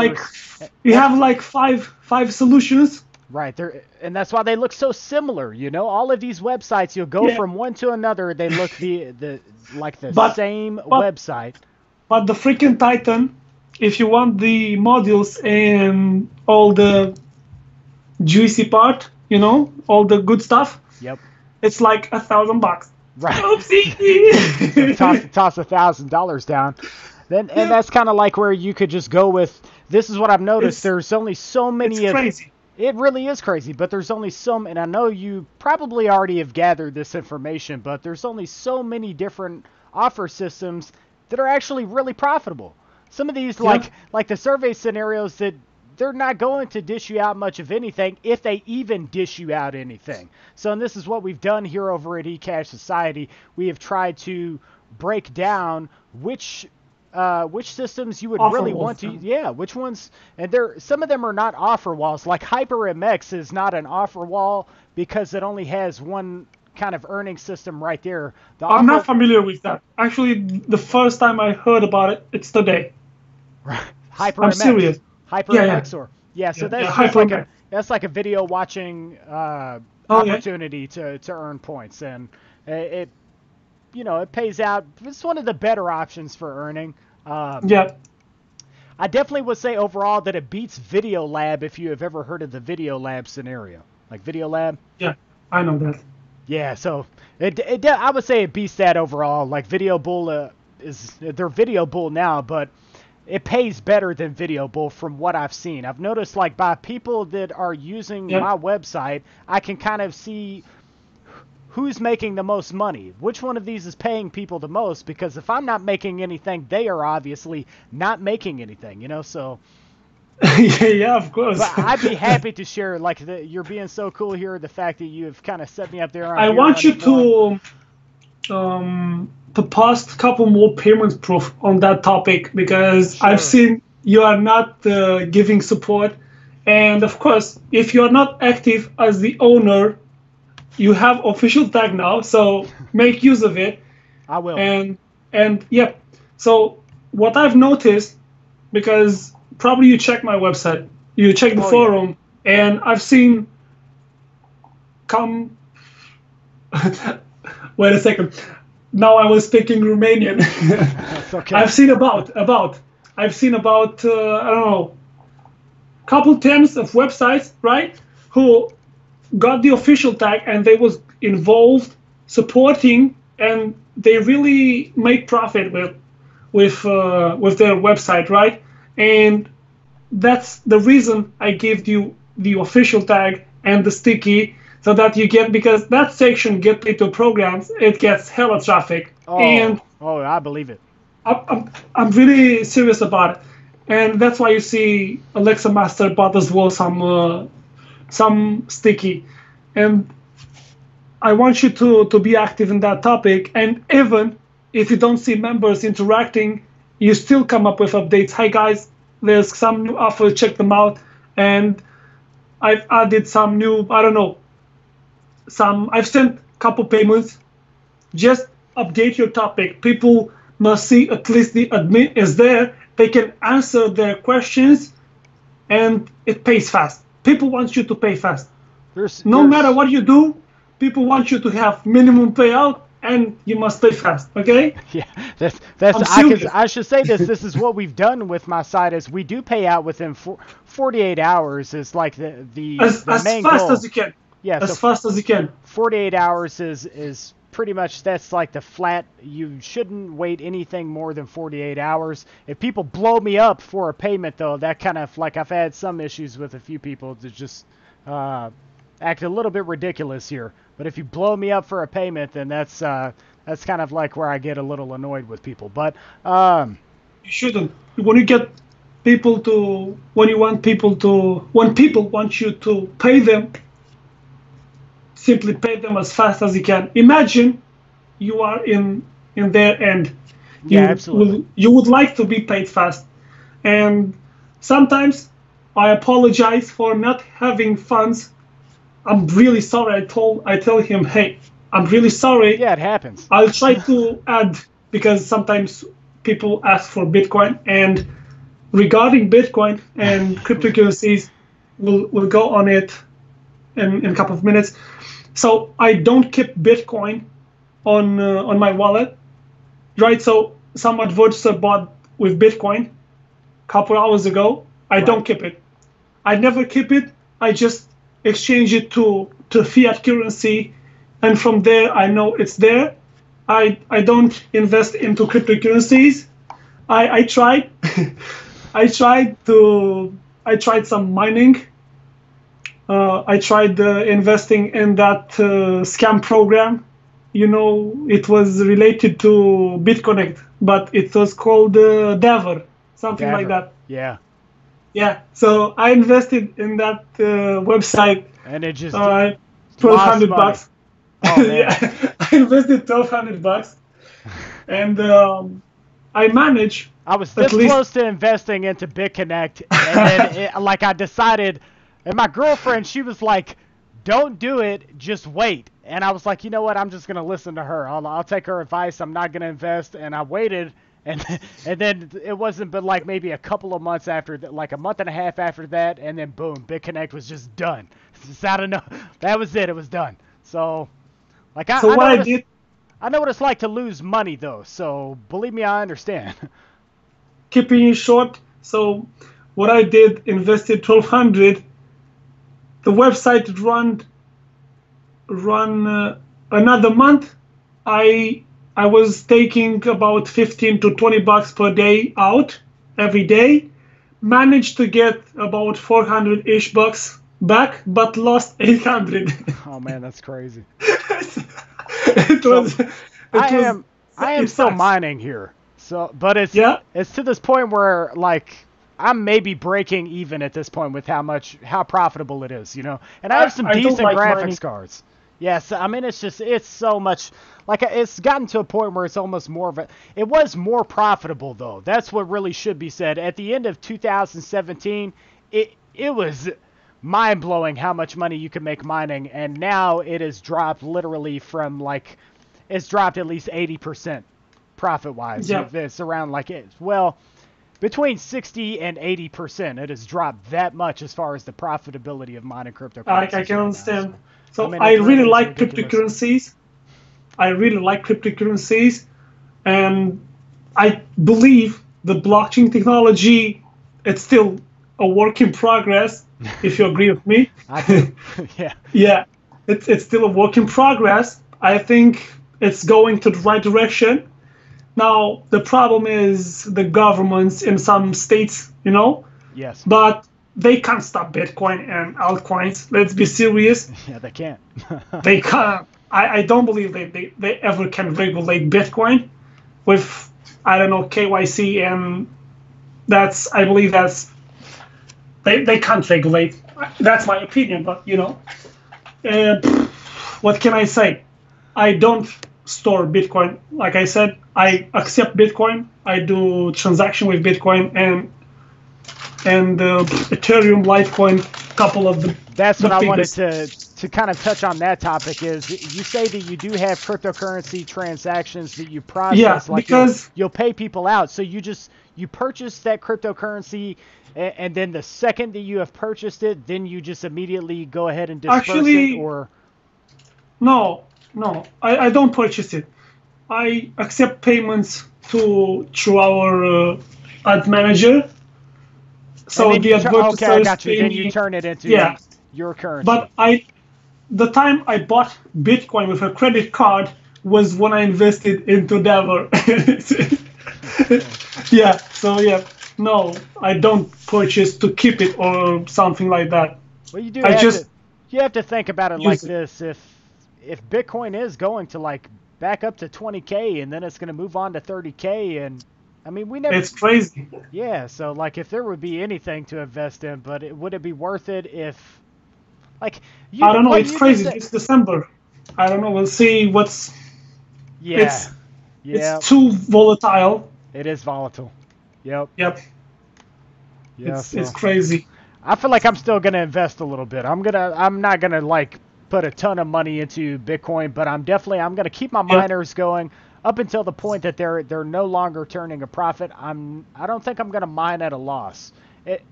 you have five solutions. Right there, and that's why they look so similar. All of these websites, you'll go from one to another. They look the same website. But the freaking Titan, if you want the modules and all the juicy part, all the good stuff. Yep. It's like $1,000. Right. Oopsie. toss $1,000 down. And that's kind of like where you could just go with. This is what I've noticed. There's only so many. It's crazy. It really is crazy, but there's only and I know you probably already have gathered this information, but there's only so many different offer systems that are actually really profitable. Some of these, like the survey scenarios, that they're not going to dish you out much of anything, if they even dish you out anything. So, and this is what we've done here over at ECashsociety. We have tried to break down which systems you would really want to, which ones, and some of them are not offer walls. Like HyperMX is not an offer wall because it only has one kind of earning system right there. I'm not familiar with that. Actually, the first time I heard about it, it's today. HyperMX. I'm serious. HyperMX so that's that's like a video watching opportunity to earn points, and it pays out. It's one of the better options for earning. I definitely would say overall that it beats Video Lab, if you have ever heard of the Video Lab scenario, like Video Lab. Yeah, I know that. Yeah, so I would say it beats that overall. Like Video Bull they're Video Bull now, but it pays better than video, both from what I've seen. I've noticed, like, by people that are using Yep. my website, I can kind of see who's making the most money, which one of these is paying people the most, because if I'm not making anything, they are obviously not making anything, so. Yeah, of course. But I'd be happy to share, like, you're being so cool here, the fact that you've kind of set me up there on I Beer want Money you Forum. to post a couple more payment proof on that topic, because Sure. I've seen you are not giving support, and of course, if you are not active as the owner, you have official tag now, so make use of it. I will. And yeah, so what I've noticed, because probably you check my website, you check the forum, and I've seen come. Wait a second. Now I was speaking Romanian. That's okay. I've seen about I don't know, couple terms of websites, right? Who got the official tag and they was involved supporting, and they really make profit with their website, right? And that's the reason I gave you the official tag and the sticky, so that you get, because that section get paid to programs, it gets hella traffic. And I believe it. I'm really serious about it, and that's why you see Alexa Master bought as well some sticky, and I want you to be active in that topic. And even if you don't see members interacting, you still come up with updates. Hi guys, there's some new offers, check them out. And I've added some new, I don't know, I've sent a couple payments. Just update your topic. People must see at least the admin is there. They can answer their questions, and it pays fast. People want you to pay fast. No matter what you do, people want you to have minimum payout, and you must pay fast. Okay? Yeah, that's. I should say this. This is what we've done with my site. Is we do pay out within 48 hours. Is like the main goal. As fast as you can. Yeah, as fast as you can. 48 hours is pretty much, that's like the flat. You shouldn't wait anything more than 48 hours. If people blow me up for a payment, though, that kind of, like, I've had some issues with a few people that just act a little bit ridiculous here. But if you blow me up for a payment, then that's kind of like where I get a little annoyed with people. But you shouldn't. When you get people to, when people want you to pay them, simply pay them as fast as you can. Imagine you are in their end. Absolutely. You would like to be paid fast. And sometimes I apologize for not having funds. I'm really sorry. I tell him, hey, I'm really sorry. Yeah, it happens. I'll try to add, because sometimes people ask for Bitcoin, and regarding Bitcoin and cryptocurrencies, we'll go on it in a couple of minutes. So I don't keep Bitcoin on my wallet, right? So some advertiser bought with Bitcoin a couple hours ago. I don't keep it. I never keep it. I just exchange it to fiat currency, and from there I know it's there. I don't invest into cryptocurrencies. I tried I tried some mining. I tried investing in that scam program. It was related to BitConnect, but it was called Dever, something like that. Yeah. Yeah. So I invested in that website. And it just $1,200. Oh, man. Yeah, I invested $1,200, and I managed. I was this close to investing into BitConnect, and then I decided. And my girlfriend, she was like, don't do it, just wait. And I was like, you know what, I'm just going to listen to her. I'll take her advice. I'm not going to invest. And I waited, and then it wasn't but like maybe a couple of months after that, like a month and a half after that, and then boom, BitConnect was just done. Just out of that was it. It was done. So, I know what it's like to lose money, though. So, believe me, I understand. Keeping it short, so what I did, invested $1,200. The website run another month. I was taking about $15 to $20 per day out, every day, managed to get about 400-ish bucks back, but lost 800. Oh man, that's crazy. it was, it was, I am it still sucks. mining here. So, but Yeah, it's to this point where like I'm maybe breaking even at this point with how profitable it is, you know. And I have some I don't decent like mining. graphics cards. Yes, I mean it's so much like it's gotten to a point where it's almost more of a. It was more profitable though. That's what really should be said. At the end of 2017, it was mind blowing how much money you could make mining, and now it has dropped literally from like it's dropped at least 80% profit wise. Yeah, It's around like well between 60 and 80%. It has dropped that much as far as the profitability of mining I cryptocurrencies can right now. understand. So I So mean I really it's like ridiculous. cryptocurrencies. I really like cryptocurrencies, and I believe the blockchain technology, it's still a work in progress. If you agree with me, I do. Yeah. yeah, it's still a work in progress. I think it's going to the right direction. Now the problem is the governments in some states, Yes. but they can't stop Bitcoin and altcoins. Let's be serious. Yeah, they can't. They can't. I don't believe they ever can regulate Bitcoin with, I don't know, KYC, and I believe they can't regulate. That's my opinion, but uh, what can I say? I don't store Bitcoin. Like I said, I accept Bitcoin. I do transaction with Bitcoin and Ethereum, Litecoin, couple of That's the what I wanted biggest. to kind of touch on that topic is you say that you do have cryptocurrency transactions that you Yeah, process like because you'll pay people out. So you purchase that cryptocurrency and then the second that you have purchased it, then you just immediately go ahead and disperse it actually, or no, I don't purchase it. I accept payments through our ad manager. and So then the okay, I advertisers got you. pay Then you me. turn it into Yeah, your currency. but the time I bought Bitcoin with a credit card was when I invested into Dever. Yeah, so yeah, no, I don't purchase to keep it or something like that. Well, I just you have to think about it like use it. this. If Bitcoin is going to like back up to 20K and then it's going to move on to 30K and I mean, we never It's crazy. yeah, so like if there would be anything to invest in, but would it be worth it if like I don't know. what It's you just crazy. said? It's December. I don't know. We'll see what's. Yeah. It's it's Yeah, too volatile. it is volatile. Yep. Yep. Yeah, It's so crazy. I feel like I'm still gonna invest a little bit. I'm not gonna like put a ton of money into Bitcoin, but I'm gonna keep my Yep. miners going up until the point that they're no longer turning a profit. I don't think I'm gonna mine at a loss. It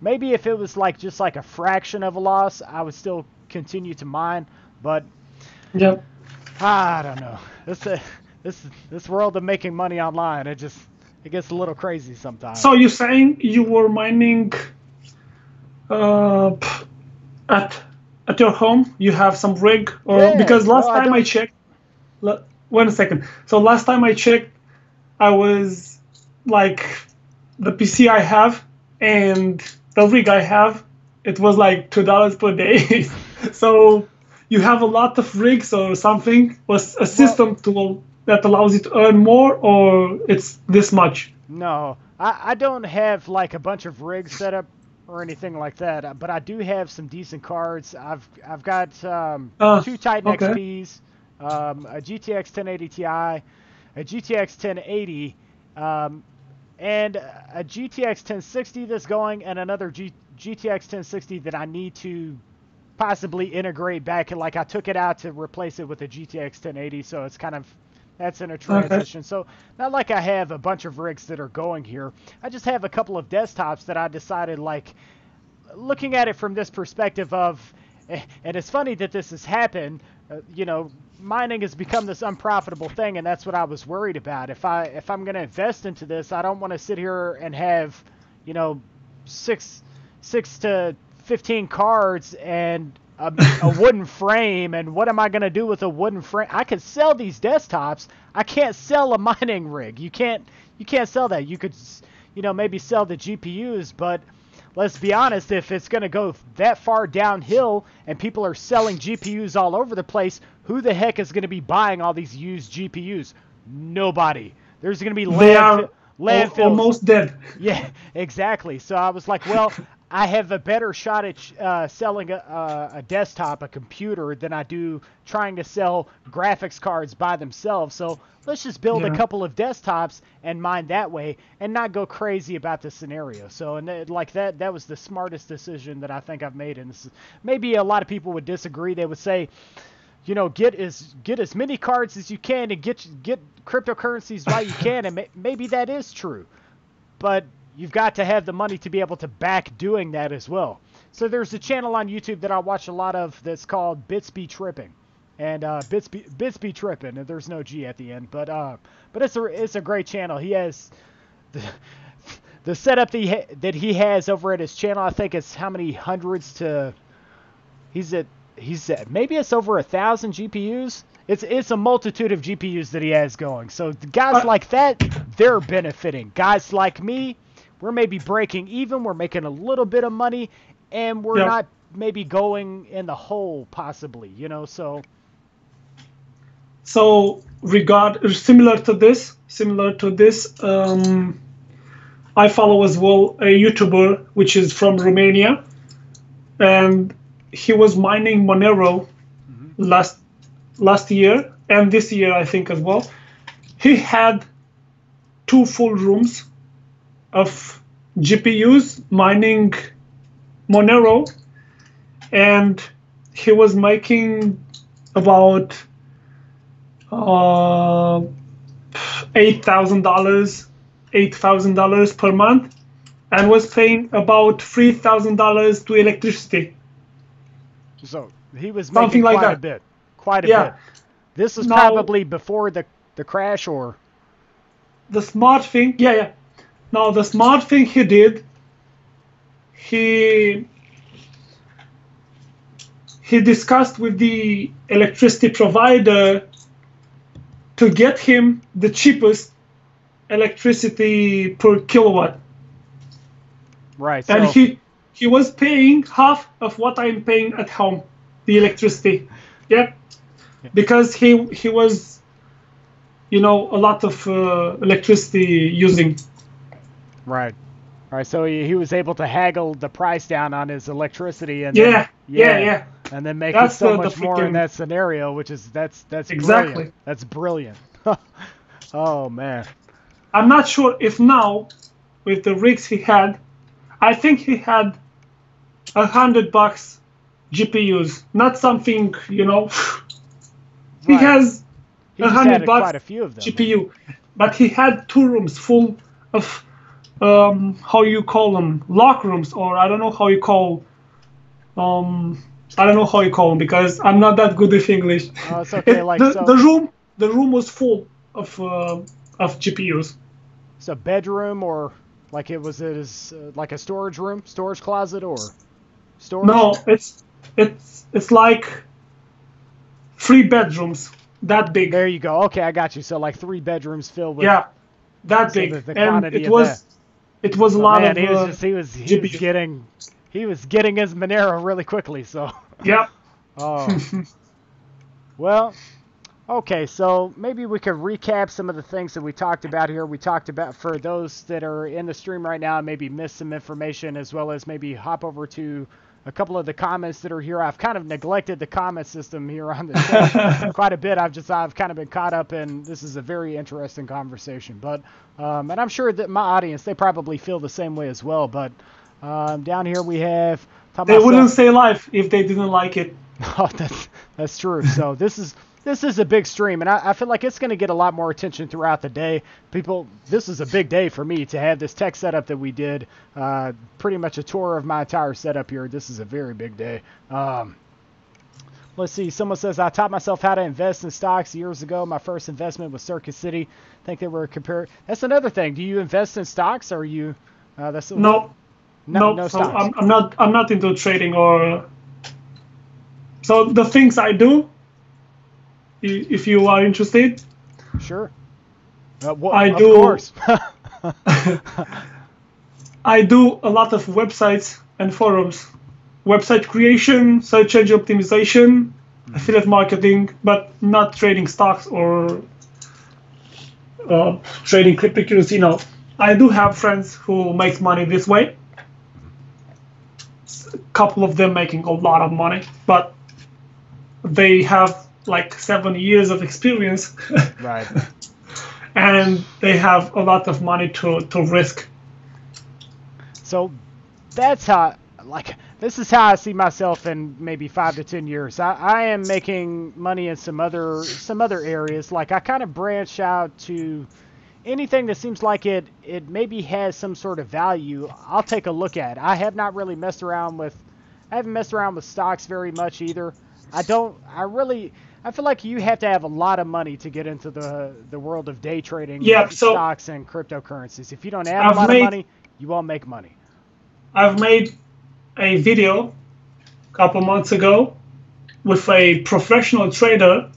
maybe if it was like just like a fraction of a loss, I would still continue to mine, but Yep. I don't know. This world of making money online, it gets a little crazy sometimes. So you're saying you were mining uh, at at your home? You have some rig, or Yeah, because no, last I time I don't. checked. Wait a second. So last time I checked, I was like the PC I have and the rig I have. It was like $2 per day. So you have a lot of rigs or something, was a Well, system that allows you to earn more, or it's this much. no, I don't have like a bunch of rigs set up or anything like that, but I do have some decent cards. I've got Uh, two Titan okay. XPs, a GTX 1080 Ti, a GTX 1080, um, and a GTX 1060 that's going, and another GTX 1060 that I need to possibly integrate back. Like I took it out to replace it with a GTX 1080, so it's kind of that's in a Okay. transition. So not like I have a bunch of rigs that are going here. I just have a couple of desktops that I decided like looking at it from this perspective of, and it's funny that this has happened. Mining has become this unprofitable thing, and that's what I was worried about. If I'm going to invest into this, I don't want to sit here and have, you know, six to 15 cards and a wooden frame. And what am I going to do with a wooden frame? I could sell these desktops. I can't sell a mining rig. You can't sell that. maybe sell the GPUs, but let's be honest, if it's going to go that far downhill and people are selling GPUs all over the place, who the heck is going to be buying all these used GPUs? Nobody. There's going to be landfills. Almost dead. Yeah, exactly. So I was like, well, I have a better shot at selling a desktop, a computer, than I do trying to sell graphics cards by themselves. So let's just build a couple of desktops and mine that way and not go crazy about the scenario. So, and like that was the smartest decision that I think I've made. And this is, maybe a lot of people would disagree. They would say, get as many cards as you can and get cryptocurrencies while you can, and maybe that is true. But you've got to have the money to be able to back doing that as well. So there's a channel on YouTube that I watch a lot of that's called Bits Be Tripping, and Bits Be Tripping, and there's no G at the end, but it's a great channel. He has the setup that he has over at his channel. I think it's how many hundreds to he's at maybe it's over 1,000 GPUs. It's a multitude of GPUs that he has going. So guys like that, they're benefiting. Guys like me, we're maybe breaking even. We're making a little bit of money, and we're not maybe going in the hole possibly. So similar to this, I follow as well a YouTuber which is from Romania, and he was mining Monero last year and this year, I think, as well. He had 2 full rooms of GPUs mining Monero, and he was making about $8,000 per month, and was paying about $3,000 to electricity. So he was making quite a bit. This was probably before the crash, or the smart thing. Now the smart thing he did, he discussed with the electricity provider to get him the cheapest electricity per kilowatt. Right. And he was paying half of what I'm paying at home, the electricity. Because he was, a lot of electricity using. Right. So he was able to haggle the price down on his electricity, and and then make it so much more in that scenario, which is that's exactly brilliant. That's brilliant. Oh man. I'm not sure if now, with the rigs he had, I think he had $100 GPUs, not something, He has $100 quite a few of them, GPU, but he had 2 rooms full of how you call them, lock rooms, or I don't know how you call them because I'm not that good with English. Oh, it's okay. The room was full of GPUs. It's a bedroom, or like it was like a storage room, storage closet, or storage? No, it's like 3 bedrooms, that big. There you go. Okay, I got you. So like 3 bedrooms filled with. Yeah, that big. And it was a lot of. He was getting his Monero really quickly. So. Yeah. Oh. Well, okay. So maybe we could recap some of the things that we talked about here. We talked about, for those that are in the stream right now, maybe missed some information, as well as maybe hop over to a couple of the comments that are here. I've kind of neglected the comment system here on the show quite a bit. I've kind of been caught up in, this is a very interesting conversation, but and I'm sure that my audience, they probably feel the same way as well. But down here we have. They wouldn't stay live if they didn't like it. Oh, that's true. So this is a big stream, and I feel like it's going to get a lot more attention throughout the day. This is a big day for me to have this tech setup that we did, pretty much a tour of my entire setup here. This is a very big day. Let's see. Someone says, I taught myself how to invest in stocks years ago. My first investment was Circuit City. I think they were compared. That's another thing. Do you invest in stocks, or are you? No so stocks. I'm not into trading or. So the things I do, if you are interested. Sure. I do. I do a lot of websites and forums, website creation, search engine optimization, affiliate marketing, but not trading stocks or trading cryptocurrency. No, I do have friends who make money this way. A couple of them making a lot of money, but they have like 7 years of experience. Right. And they have a lot of money to risk. So that's how, like, this is how I see myself in maybe 5 to 10 years. I am making money in some other areas. Like, I kind of branch out to anything that seems like it maybe has some sort of value. I'll take a look at. I haven't messed around with stocks very much either. I feel like you have to have a lot of money to get into the world of day trading, stocks and cryptocurrencies. If you don't have a lot of money, you won't make money. I've made a video a couple months ago with a professional trader.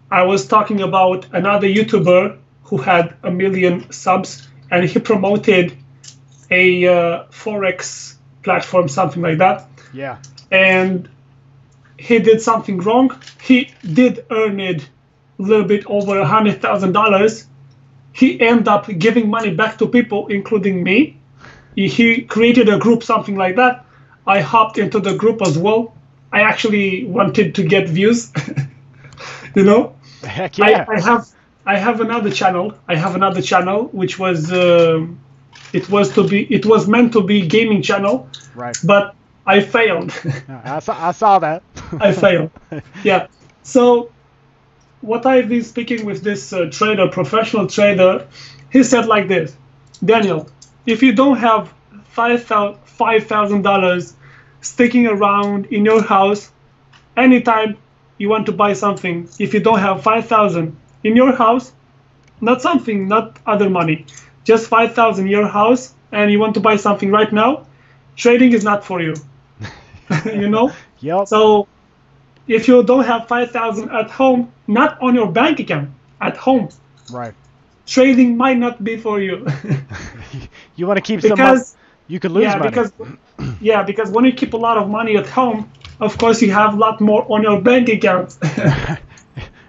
I was talking about another YouTuber who had 1 million subs, and he promoted a Forex platform, something like that. Yeah. And he did something wrong. He did earn it a little bit over $100,000. He ended up giving money back to people, including me. He created a group, something like that. I hopped into the group as well. I actually wanted to get views. You know? Heck yeah. I have another channel. Which was it was meant to be gaming channel. Right. But I failed. I saw that. I failed. Yeah. So what I've been speaking with this professional trader, he said like this: Daniel, if you don't have $5,000 sticking around in your house, anytime you want to buy something, if you don't have 5,000 in your house, not other money, just 5,000 in your house, and you want to buy something right now, trading is not for you. You know? Yep. So if you don't have 5,000 at home, not on your bank account, at home, right, trading might not be for you. You want to keep some money, you could lose money. Because when you keep a lot of money at home, of course you have a lot more on your bank account.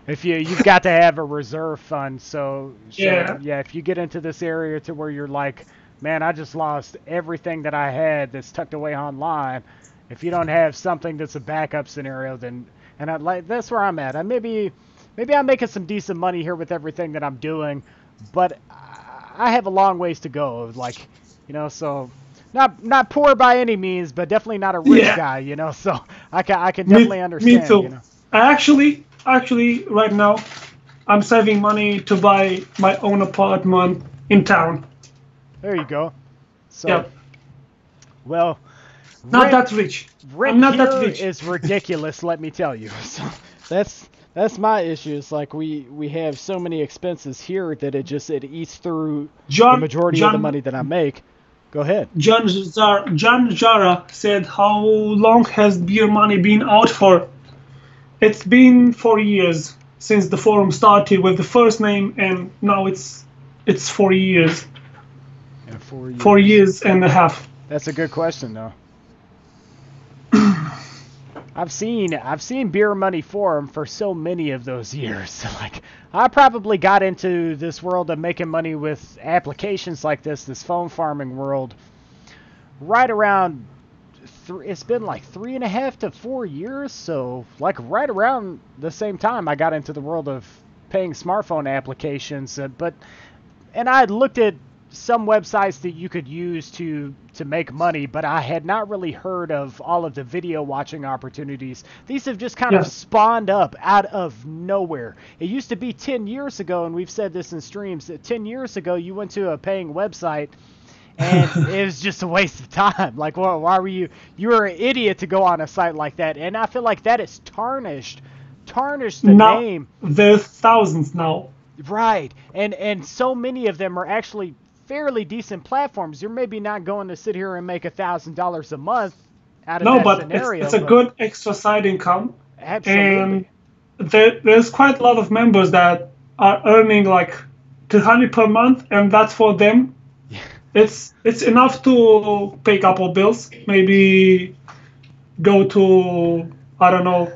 If you've got to have a reserve fund, so yeah, if you get into this area to where you're like, man, I just lost everything that I had that's tucked away online. If you don't have something that's a backup scenario, then that's where I'm at. Maybe I'm making some decent money here with everything that I'm doing, but I have a long ways to go. Like, you know, so not poor by any means, but definitely not a rich guy. You know, so I can definitely understand. Me too. You know? Actually, right now, I'm saving money to buy my own apartment in town. There you go. So, yeah. Well, not that rich. Rent is ridiculous, let me tell you. So that's my issue. It's like we have so many expenses here that it eats through the majority of the money that I make. Go ahead. John Jara said, how long has Beer Money been out for? It's been 4 years since the forum started with the first name, and now it's 4 years. Yeah, 4 years. 4 years and a half. That's a good question, though. I've seen BEERMONEYFORUM for so many of those years. Like, I probably got into this world of making money with applications like this phone farming world, right around. It's been like 3.5 to 4 years. So, like, right around the same time I got into the world of paying smartphone applications. And I had looked at some websites that you could use to make money, but I had not really heard of all of the video watching opportunities. These have just kind of spawned up out of nowhere. It used to be 10 years ago, and we've said this in streams, that 10 years ago you went to a paying website and it was just a waste of time. Like, well, why were you were an idiot to go on a site like that. And I feel like that is tarnished the name. There's thousands now. Right. And so many of them are actually fairly decent platforms. You're maybe not going to sit here and make $1,000 a month out of that scenario. It's a good extra side income. Absolutely. And there's quite a lot of members that are earning like $200 per month, and that's for them. It's enough to pay a couple bills. Maybe go to, I don't know,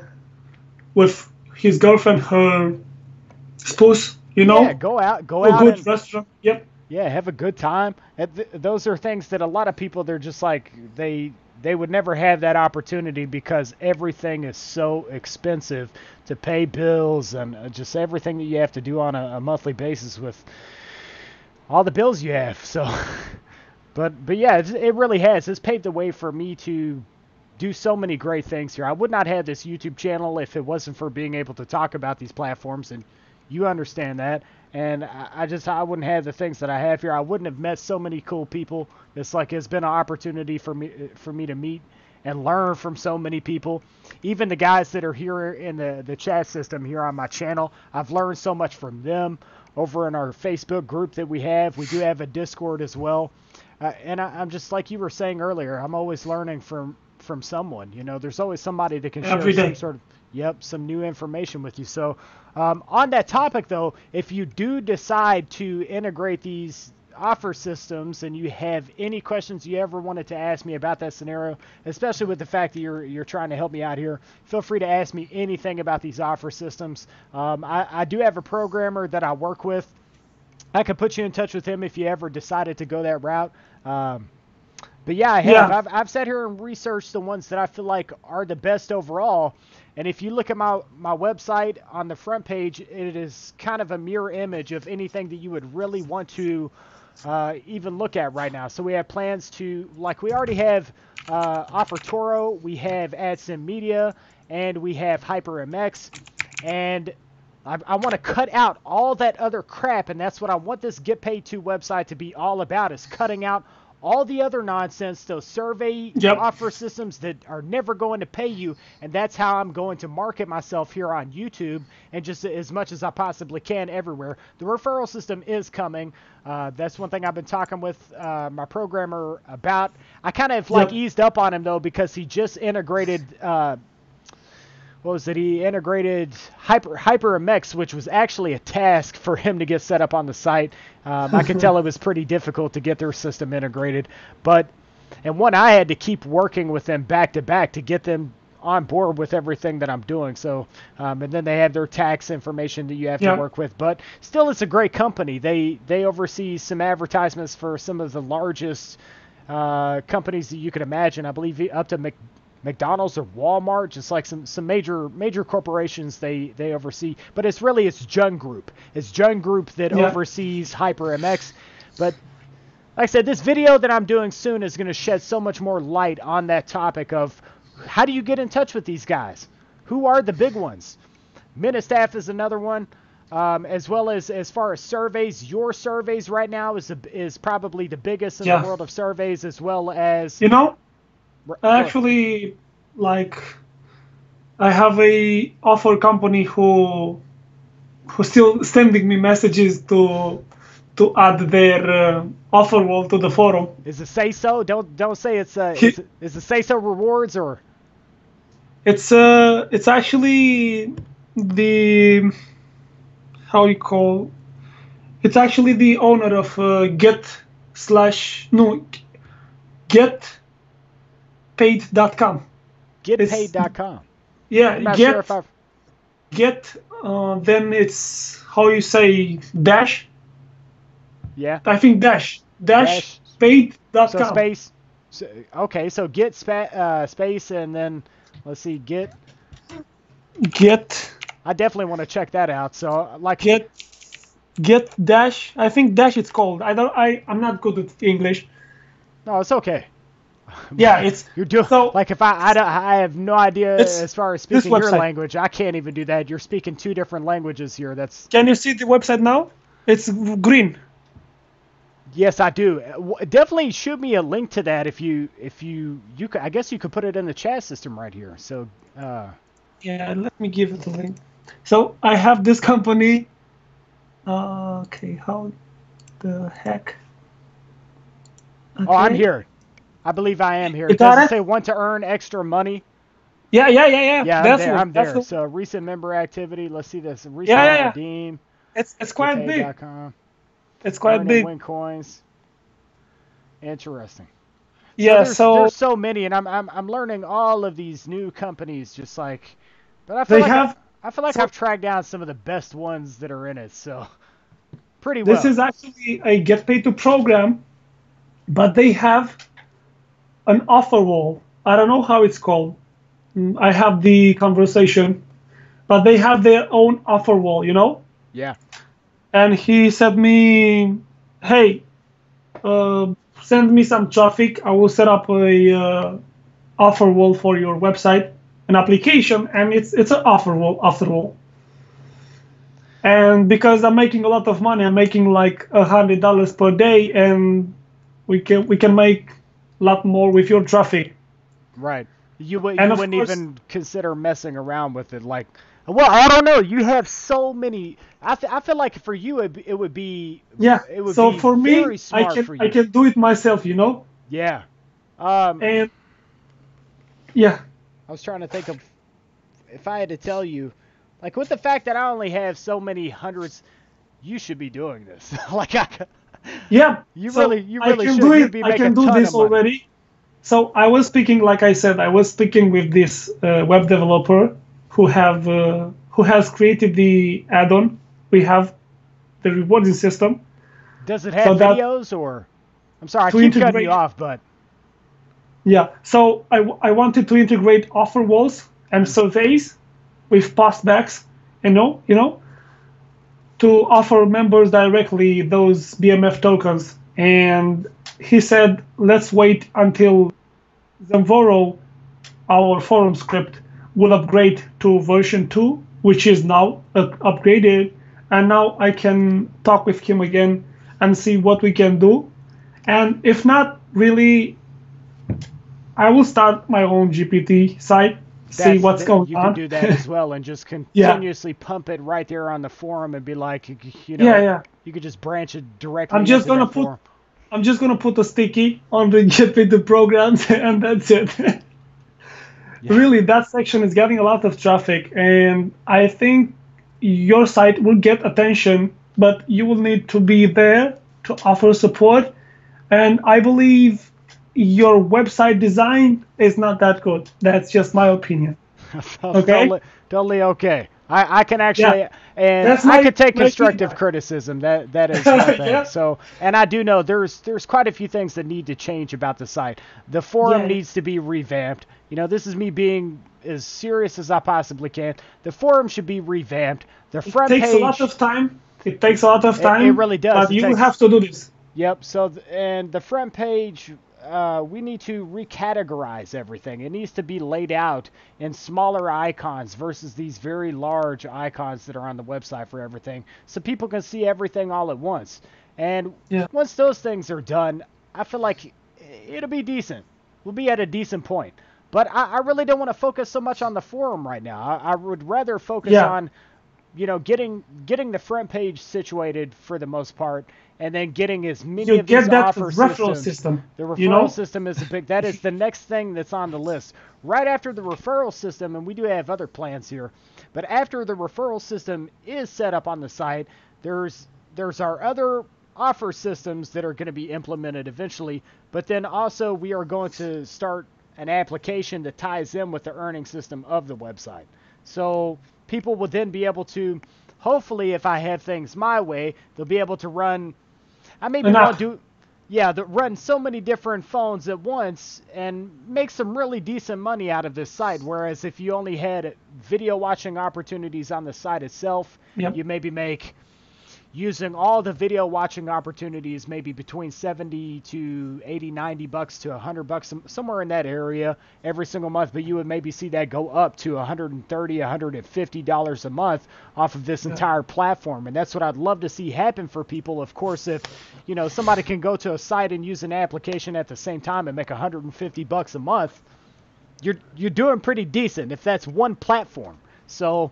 with his girlfriend, her spouse, Yeah, go out to a good and restaurant. Yep. yeah, have a good time. Those are things that a lot of people, they're just like they would never have that opportunity because everything is so expensive to pay bills and just everything that you have to do on a monthly basis with all the bills you have. So, but yeah, it really has. It's paved the way for me to do so many great things here. I would not have this YouTube channel if it wasn't for being able to talk about these platforms, and you understand that. And I wouldn't have the things that I have here. I wouldn't have met so many cool people. It's been an opportunity for me to meet and learn from so many people. Even the guys that are here in the chat system here on my channel, I've learned so much from them. Over in our Facebook group that we do have a Discord as well. And I'm just like you were saying earlier, I'm always learning from someone. There's always somebody that can share some sort of some new information with you. So on that topic though, if you do decide to integrate these offer systems and you have any questions you ever wanted to ask me about that scenario, especially with the fact that you're trying to help me out here, feel free to ask me anything about these offer systems. I do have a programmer that I work with. I could put you in touch with him if you ever decided to go that route. But yeah, I have. Yeah. I've sat here and researched the ones that I feel like are the best overall. And if you look at my website on the front page, it is kind of a mirror image of anything that you would really want to even look at right now. So we have plans to, like we already have Offer Toro, we have AdSense Media, and we have HyperMX. And I want to cut out all that other crap, and that's what I want this Get Paid To website to be all about, is cutting out all the other nonsense, those survey offer systems that are never going to pay you, and that's how I'm going to market myself here on YouTube and just as much as I possibly can everywhere. The referral system is coming. That's one thing I've been talking with my programmer about. I kind of eased up on him though because he just integrated he integrated HyperMX, which was actually a task for him to get set up on the site. I could tell it was pretty difficult to get their system integrated. And I had to keep working with them back to back to get them on board with everything that I'm doing. So, and then they have their tax information that you have to work with. But still, it's a great company. They oversee some advertisements for some of the largest companies that you could imagine. I believe up to McDonald's or Walmart, just like some major corporations they oversee. But it's Jung Group. It's Jung Group that oversees HyperMX. But like I said, this video that I'm doing soon is going to shed so much more light on that topic of how do you get in touch with these guys? Who are the big ones? Ministaff is another one. As well as far as surveys, your surveys right now is probably the biggest in the world of surveys, as well as actually, I have a offer company who still sending me messages to add their offer wall to the forum. Is it say so? Don't say it's is it say so rewards or? It's actually the it's actually the owner of getpaid.com. Getpaid.com. Yeah, then it's how you say dash. Yeah. I think dash paid.com. So space. Okay, so get space and then let's see get. I definitely want to check that out. So get dash. I think dash it's called. I'm not good at English. No, it's okay. Yeah, you're doing so, like if I have no idea as far as speaking your language. I can't even do that. You're speaking two different languages here. Can you see the website now? It's green. Yes, I do. Definitely shoot me a link to that if you could, I guess you could put it in the chat system right here. So yeah, let me give it a link. So I have this company. Okay, how the heck? Okay. Oh, I'm here. I believe I am here. It doesn't say want to earn extra money. Yeah. Yeah, I'm there. So recent member activity. Let's see this. Recent redeem. It's quite big. .com. It's quite big. Win coins. Interesting. Yeah, there's so many, and I'm learning all of these new companies, just like, but I feel like I've tracked down some of the best ones that are in it, so pretty well. This is actually a get paid to program, but they have an offer wall. I don't know how it's called. I have the conversation, but they have their own offer wall, you know? Yeah. And he said me, hey, send me some traffic. I will set up a offer wall for your website, an application, and it's an offer wall after all. And because I'm making a lot of money, I'm making like $100 per day, and we can make a lot more with your traffic. Right. You wouldn't even consider messing around with it. Like, well, I don't know. You have so many. I feel like for you it would be. Yeah. It would so be for very me, smart for you. I can do it myself, you know. Yeah. And yeah. I was trying to think of if I had to tell you, like, with the fact that I only have so many hundreds, you should be doing this. Like, yeah. You really should. Do You'd be I making can do a ton this of money. already. So I was speaking, like I said, I was speaking with this web developer who has created the add-on. We have the rewarding system. Does it have videos or? I'm sorry, I keep cutting you off, but. Yeah, so I wanted to integrate offer walls and surveys with postbacks, you know, to offer members directly those BMF tokens. And he said, let's wait until Zamvoro, our forum script, will upgrade to version 2, which is now upgraded. And now I can talk with him again and see what we can do. And if not, really, I will start my own GPT site, see what's going on. You can do that as well and just continuously pump it right there on the forum and be like, you know, you could just branch it directly I'm just gonna put a sticky on the get paid to programs and that's it. Yeah. Really, that section is getting a lot of traffic, and I think your site will get attention, but you will need to be there to offer support. And I believe your website design is not that good. That's just my opinion. Okay? Totally okay. I can actually, and I can take constructive criticism. That is my thing. Yeah. So, and I do know there's quite a few things that need to change about the site. The forum needs to be revamped. You know, this is me being as serious as I possibly can. The forum should be revamped. The front page. It takes a lot of time. It takes a lot of time. It really does. But you have to do this. Yep. So, and the front page. We need to recategorize everything. It needs to be laid out in smaller icons versus these very large icons that are on the website for everything, so people can see everything all at once. And once those things are done, I feel like it'll be decent. We'll be at a decent point. But I really don't want to focus so much on the forum right now. I would rather focus on, you know, getting the front page situated for the most part, and then getting as many of these offer systems. The referral system is that is the next thing that's on the list. Right after the referral system, and we do have other plans here, but after the referral system is set up on the site, there's our other offer systems that are going to be implemented eventually, but then also we are going to start an application that ties in with the earning system of the website. So people will then be able to, hopefully, if I have things my way, they'll be able to run. I maybe won't run so many different phones at once and make some really decent money out of this site. Whereas if you only had video watching opportunities on the site itself, you maybe make, using all the video watching opportunities, maybe between 70 to 80, 90 bucks to $100, somewhere in that area every single month. But you would maybe see that go up to $130, $150 a month off of this entire platform. And that's what I'd love to see happen for people. Of course, if, you know, somebody can go to a site and use an application at the same time and make $150 a month, you're doing pretty decent if that's one platform. So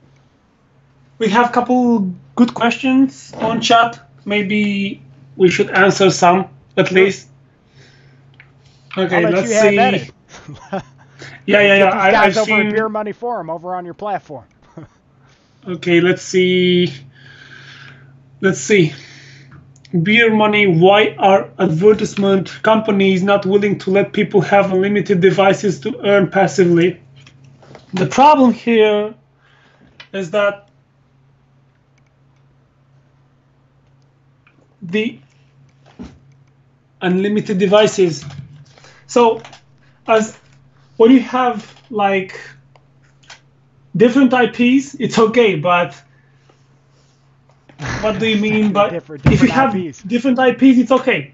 we have a couple good questions on chat. Maybe we should answer some at least. Okay, let's see. I've seen over at Beer Money Forum over on your platform. Okay, let's see. Beer money, why are advertisement companies not willing to let people have unlimited devices to earn passively? The problem here is that the unlimited devices. So as when you have like different IPs, it's okay, but what do you mean? But if you have IPs. different IPs, it's okay.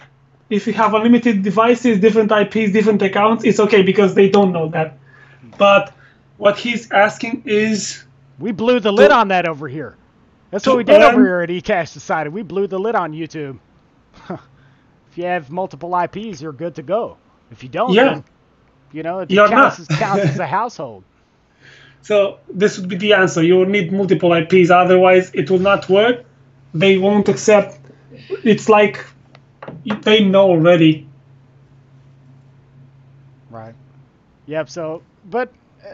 If you have unlimited devices, different IPs, different accounts, it's okay because they don't know that. But what he's asking is... We blew the lid on that over here. That's what we did over here at ECashsociety. We blew the lid on YouTube. If you have multiple IPs, you're good to go. If you don't, then, it counts as a household. So this would be the answer. You will need multiple IPs, otherwise it will not work. They won't accept. It's like they know already. Right. Yep. So, but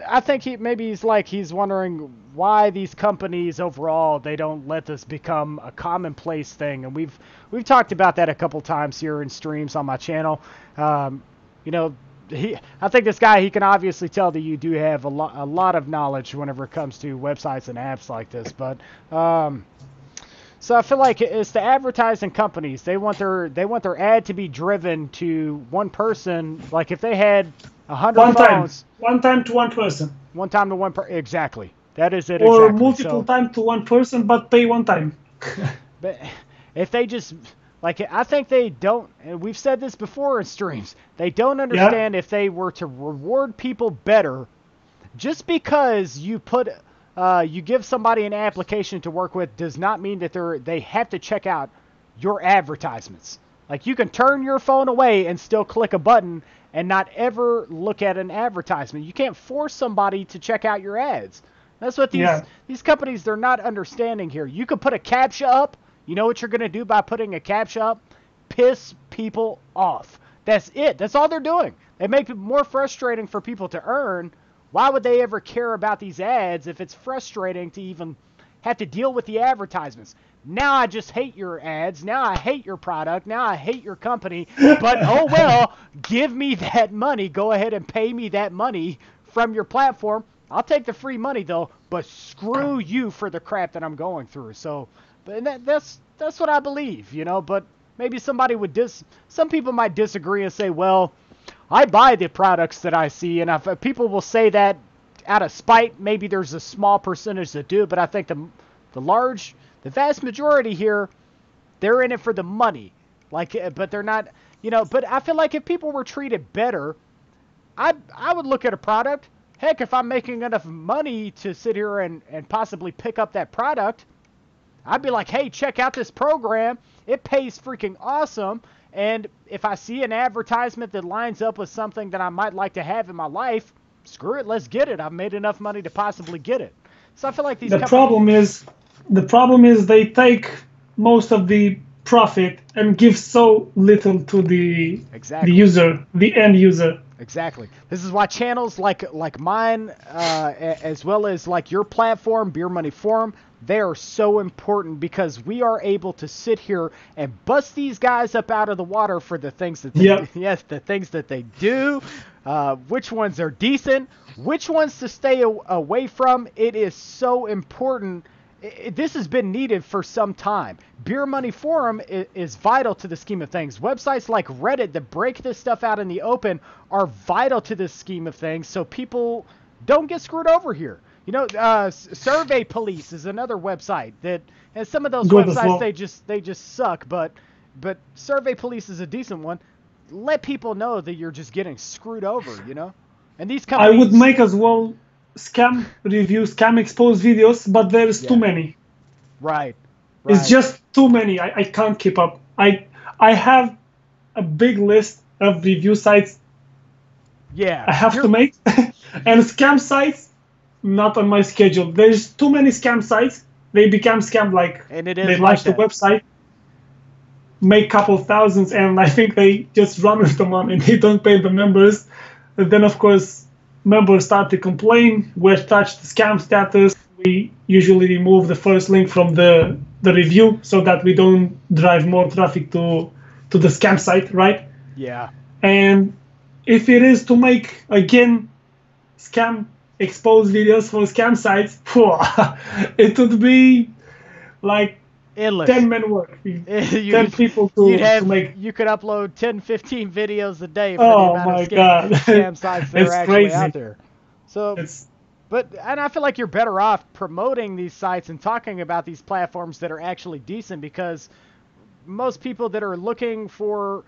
I think he's wondering why these companies overall, they don't let this become a commonplace thing. And we've talked about that a couple times here in streams on my channel. I think this guy, he can obviously tell that you do have a lot of knowledge whenever it comes to websites and apps like this. But so I feel like it's the advertising companies. They want their ad to be driven to one person. Like if they had 100 phones. One time to one person. One time to one person. Exactly. That is it. Or exactly. multiple times to one person, but pay one time. But if they just... Like, I think they don't, and we've said this before in streams, they don't understand if they were to reward people better, just because you give somebody an application to work with does not mean that they have to check out your advertisements. Like, you can turn your phone away and still click a button and not ever look at an advertisement. You can't force somebody to check out your ads. That's what these companies, they're not understanding here. You could put a CAPTCHA up. You know what you're going to do by putting a CAPTCHA up? Piss people off. That's it. That's all they're doing. They make it more frustrating for people to earn. Why would they ever care about these ads if it's frustrating to even have to deal with the advertisements? Now I just hate your ads. Now I hate your product. Now I hate your company. But oh well, give me that money. Go ahead and pay me that money from your platform. I'll take the free money though, but screw you for the crap that I'm going through. So... And that's what I believe, but maybe somebody some people might disagree and say, well, I buy the products that I see, and if people will say that out of spite, maybe there's a small percentage that do, but I think the vast majority here, they're in it for the money. Like, but they're not, but I feel like if people were treated better, I would look at a product. Heck, if I'm making enough money to sit here and possibly pick up that product, I'd be like, hey, check out this program. It pays freaking awesome. And if I see an advertisement that lines up with something that I might like to have in my life, screw it, let's get it. I've made enough money to possibly get it. So I feel like the problem is they take most of the profit and give so little to the user, the end user. Exactly. This is why channels like mine, as well as like your platform, Beermoneyforum, they are so important because we are able to sit here and bust these guys up out of the water for the things that the things that they do, which ones are decent, which ones to stay away from. It is so important. This has been needed for some time. Beermoneyforum is vital to the scheme of things. Websites like Reddit that break this stuff out in the open are vital to this scheme of things, so people don't get screwed over here. Survey Police is another website and some of those websites they just suck, but Survey Police is a decent one. Let people know that you're just getting screwed over, And these companies, I would make as well scam reviews, scam expose videos, but there's too many. Right. It's just too many. I can't keep up. I have a big list of review sites. Yeah. I have to make and scam sites. Not on my schedule. There's too many scam sites. They become scam they launch the website, make couple thousands, and I think they just run with the money and they don't pay the members. And then of course members start to complain. We're touched the scam status. we usually remove the first link from the review so that we don't drive more traffic to the scam site, right? Yeah. And if it is to make, again, scam exposed videos for scam sites, it would be like endless. 10 men work. 10 people to make. You could upload 10, 15 videos a day for the Oh amount my of God. scam sites that are It's actually crazy. out there. So, and I feel like you're better off promoting these sites and talking about these platforms that are actually decent, because most people that are looking for,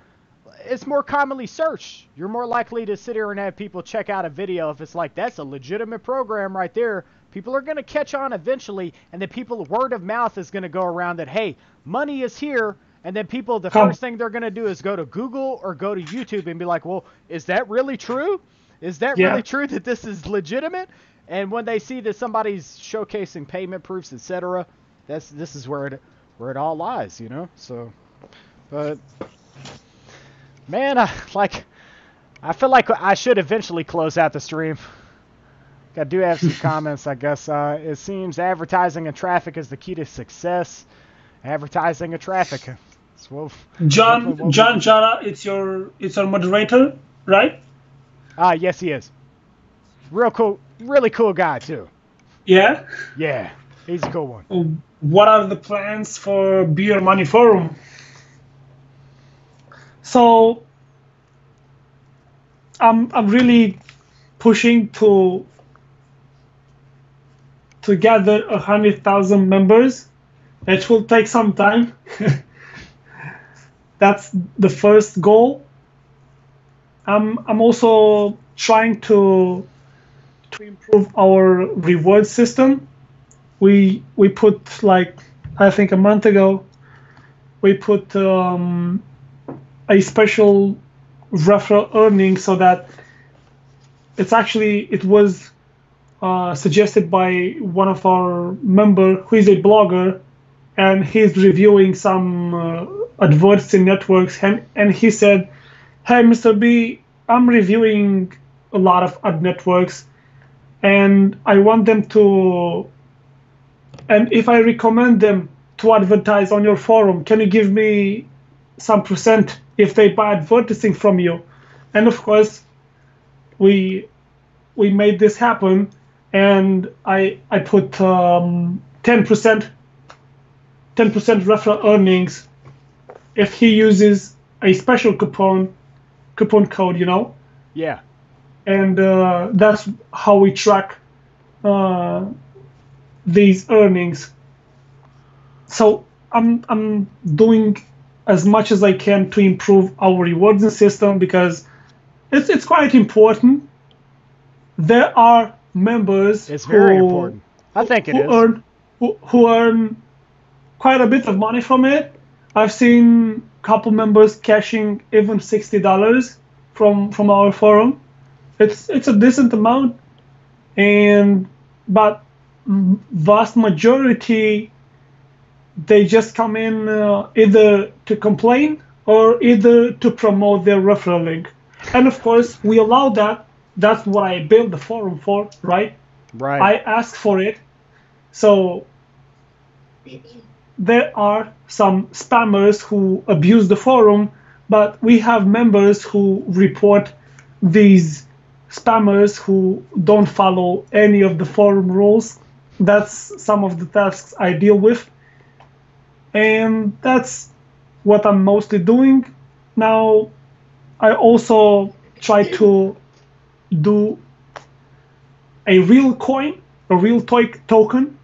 it's more commonly searched. You're more likely to sit here and have people check out a video if it's like, that's a legitimate program right there. People are going to catch on eventually, and then word of mouth is going to go around that, hey, money is here. And then people, the first thing they're going to do is go to Google or go to YouTube and be like, well, is that really true? Is that really true that this is legitimate? And when they see that somebody's showcasing payment proofs, etc., this is where it all lies, you know? So, but man, I feel like I should eventually close out the stream. I do have some comments, I guess. It seems advertising and traffic is the key to success. Advertising and traffic. John Jara, it's your moderator, right? Yes, he is. Real cool, really cool guy too. Yeah? Yeah, he's a cool one. What are the plans for BEERMONEYFORUM? So I'm really pushing to gather 100,000 members. It will take some time. That's the first goal. I'm also trying to improve our reward system. We put, like, I think a month ago, we put a special referral earning so that it was suggested by one of our member who is a blogger, and he's reviewing some adverts in networks, and he said, hey, Mr. B, I'm reviewing a lot of ad networks, and I want them to, and if I recommend them to advertise on your forum, can you give me some percent if they buy advertising from you? And of course, we made this happen, and I put 10% referral earnings if he uses a special coupon code, you know? Yeah. And that's how we track these earnings. So I'm doing as much as I can to improve our rewarding system, because it's quite important. There are members important. I think who earn quite a bit of money from it. I've seen a couple members cashing even $60 from our forum. It's a decent amount, but vast majority, they just come in either to complain or either to promote their referral link. And of course, we allow that. That's what I built the forum for, right? Right. I asked for it. So there are some spammers who abuse the forum, but we have members who report these spammers who don't follow any of the forum rules. That's some of the tasks I deal with. And that's what I'm mostly doing. Now, I also try to do a real coin, a real token.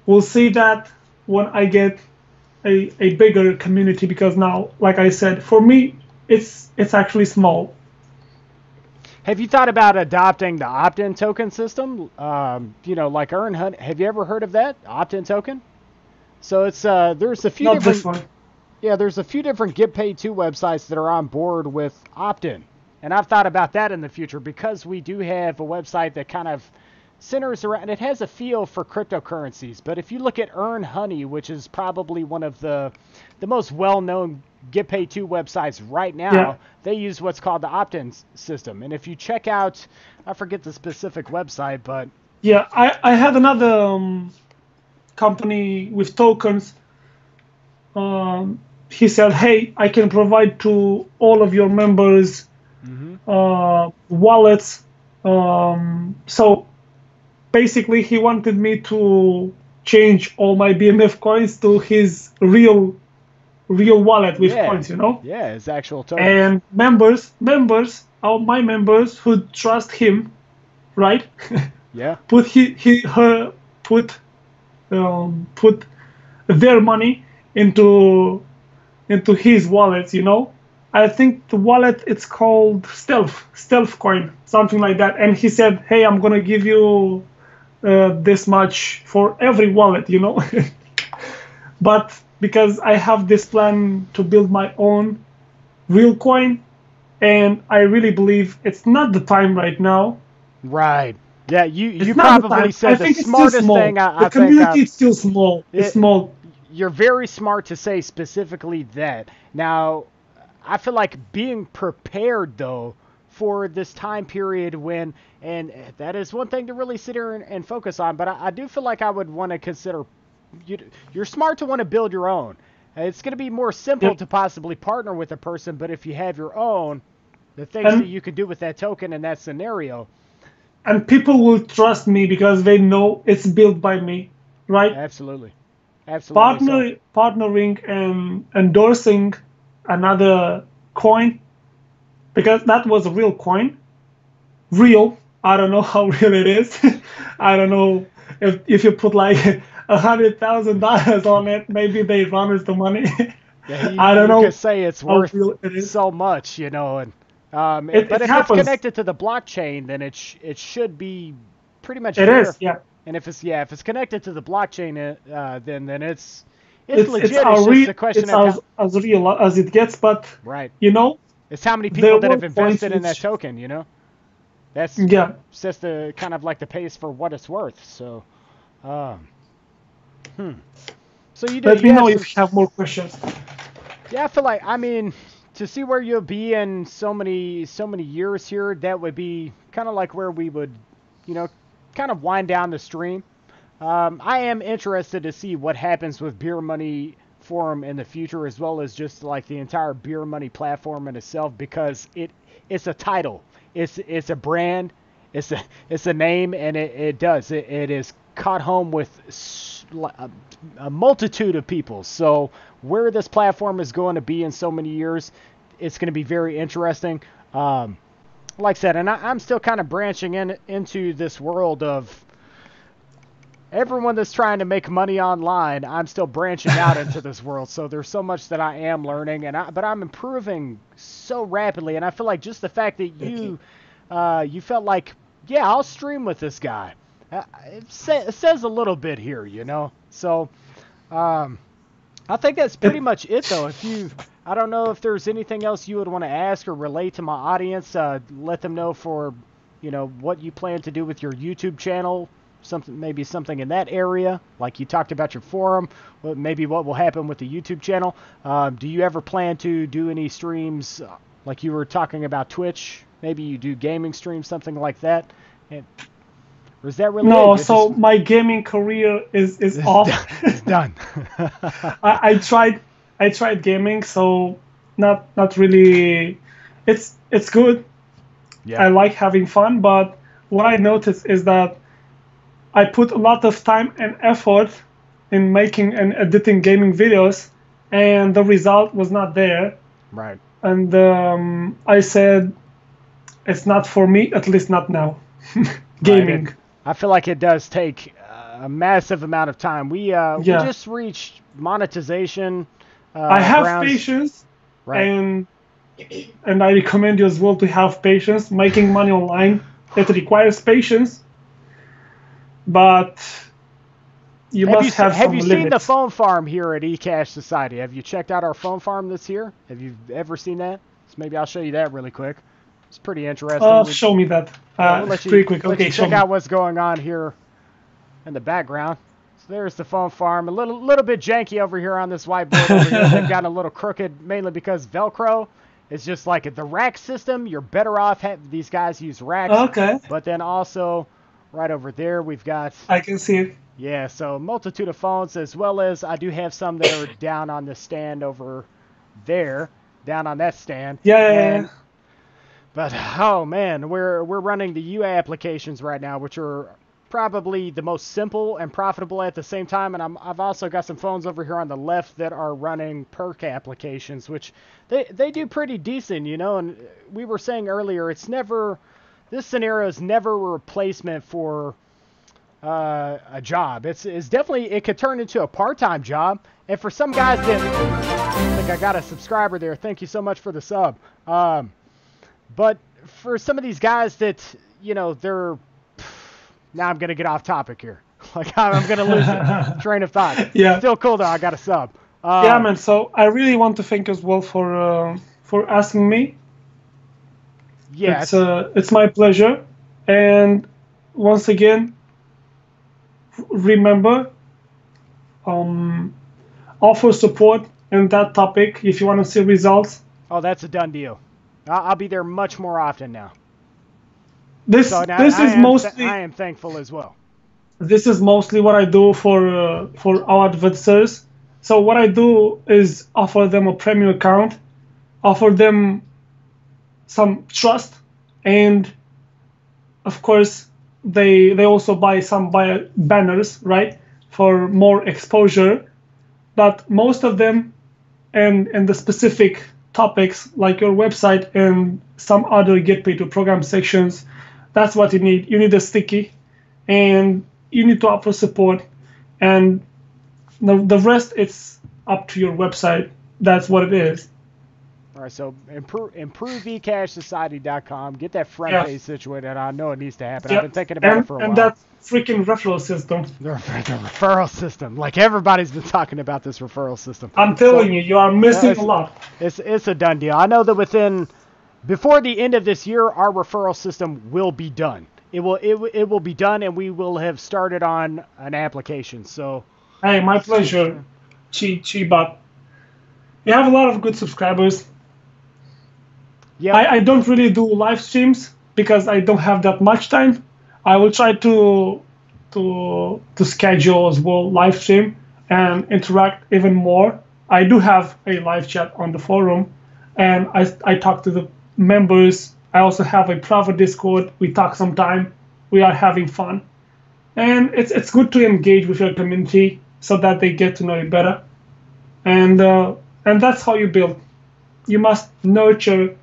We'll see that when I get a bigger community, because now, like I said, for me, it's actually small. Have you thought about adopting the opt-in token system? Like Earn Honey. Have you ever heard of that opt-in token? So it's there's a few different. This one. Yeah, there's a few different Get Paid To websites that are on board with opt-in, and I've thought about that in the future, because we do have a website that kind of centers around. It has a feel for cryptocurrencies, but if you look at Earn Honey, which is probably one of the most well-known Get Paid To websites right now, they use what's called the opt-in system. And if you check out, I forget the specific website, but Yeah, I had another company with tokens. He said, hey, I can provide to all of your members wallets. So basically, he wanted me to change all my BMF coins to his real wallet with coins, you know? Yeah, his actual tokens. And members, my members who trust him, right? Yeah. Put their money into his wallet, you know. I think the wallet, it's called stealth coin, something like that. And he said, hey, I'm gonna give you this much for every wallet, you know. But because I have this plan to build my own real coin, and I really believe it's not the time right now. Right. Yeah, you probably said the smartest thing. The community is still small. It's small. You're very smart to say specifically that. Now, I feel like being prepared, though, for this time period when, and that is one thing to really sit here and focus on, but I do feel like I would want to consider, you're smart to want to build your own. It's going to be more simple to possibly partner with a person, but if you have your own, the things that you can do with that token in that scenario. And people will trust me because they know it's built by me, right? Absolutely. Absolutely. Partnering and endorsing another coin, because that was a real coin. Real. I don't know how real it is. I don't know if you put like $100,000 on it, maybe they run the money. Yeah, I don't know. You could say it's worth so much, you know, and but if it's connected to the blockchain, then it should be pretty much fair. It is, yeah. And if it's connected to the blockchain, then it's legit. It's just a question of how, as real as it gets, but right. You know, it's how many people that have invested in that token. You know, that's just the kind of like the pace for what it's worth. So, So you do. Let me know if you have more questions. Yeah, I feel like, I mean, to see where you'll be in so many years here, that would be kind of like where we would, you know, kind of wind down the stream. I am interested to see what happens with Beer Money Forum in the future, as well as just like the entire Beer Money platform in itself, because it's a title, it's a brand, it's a name, and it is caught home with a multitude of people. So where this platform is going to be in so many years, it's going to be very interesting. Like I said, and I'm still kind of branching into this world of everyone that's trying to make money online. I'm still branching out into this world. So there's so much that I am learning, but I'm improving so rapidly. And I feel like just the fact that you felt like, yeah, I'll stream with this guy. It says a little bit here, you know. So I think that's pretty much it, though. I don't know if there's anything else you would want to ask or relate to my audience. Let them know for, you know, what you plan to do with your YouTube channel. Maybe something in that area, like you talked about your forum. Maybe what will happen with the YouTube channel. Do you ever plan to do any streams, like you were talking about Twitch? Maybe you do gaming streams, something like that. Or is that really so my gaming career is off. It's done. I tried gaming, so not really. It's good. Yeah. I like having fun, but what I noticed is that I put a lot of time and effort in making and editing gaming videos, and the result was not there. Right. And I said, it's not for me, at least not now. Gaming. Right. I feel like it does take a massive amount of time. We just reached monetization. I have patience, right. and I recommend you as well to have patience. Making money online, it requires patience, but you must have some limits. Have you seen the phone farm here at ECashsociety? Have you checked out our phone farm this year? Have you ever seen that? So maybe I'll show you that really quick. It's pretty interesting. Show me that. We'll let you, pretty quick. Okay, check out what's going on here in the background. So there's the phone farm. A little bit janky over here on this whiteboard over here. They've gotten a little crooked, mainly because Velcro is just like the rack system. You're better off having these guys use racks. Okay. But then also right over there. We've got, I can see it. yeah, so multitude of phones, as well as I do have some that are down on the stand over there, down on that stand. Yeah. But oh man, we're running the UI applications right now, which are probably the most simple and profitable at the same time. And I've also got some phones over here on the left that are running perk applications, which they do pretty decent, you know. And we were saying earlier, this scenario is never a replacement for a job. It's definitely, it could turn into a part-time job. And for some guys that, I think I got a subscriber there. Thank you so much for the sub. But for some of these guys that, you know, they're, now I'm going to get off topic here. Like I'm going to lose the train of thought. Yeah. Still cool though. I got a sub. Yeah, man. So I really want to thank as well for asking me. Yeah. It's my pleasure. And once again, remember, offer support in that topic if you want to see results. Oh, that's a done deal. I'll be there much more often now. This is mostly. I am thankful as well. This is mostly what I do for our advertisers. So what I do is offer them a premium account, offer them some trust, and of course they also buy banners, right, for more exposure. But most of them, and the specific topics like your website and some other get paid to program sections, that's what you need. You need a sticky, and you need to offer support, and the rest, it's up to your website. That's what it is. All right, so improve ECashsociety.com. Get that front page situated. I know it needs to happen. I've been thinking about it for a while. And that freaking referral system. The referral system. Like everybody's been talking about this referral system. I'm telling you, you are missing a lot. It's a done deal. I know that before the end of this year, our referral system will be done. It will be done, and we will have started on an application. So, hey, my pleasure, Chi-Bot. You have a lot of good subscribers. Yeah, I don't really do live streams because I don't have that much time. I will try to schedule as well live stream and interact even more. I do have a live chat on the forum, and I talk to the members. I also have a private Discord. We talk sometime. We are having fun, and it's good to engage with your community so that they get to know you better, and that's how you build. You must nurture,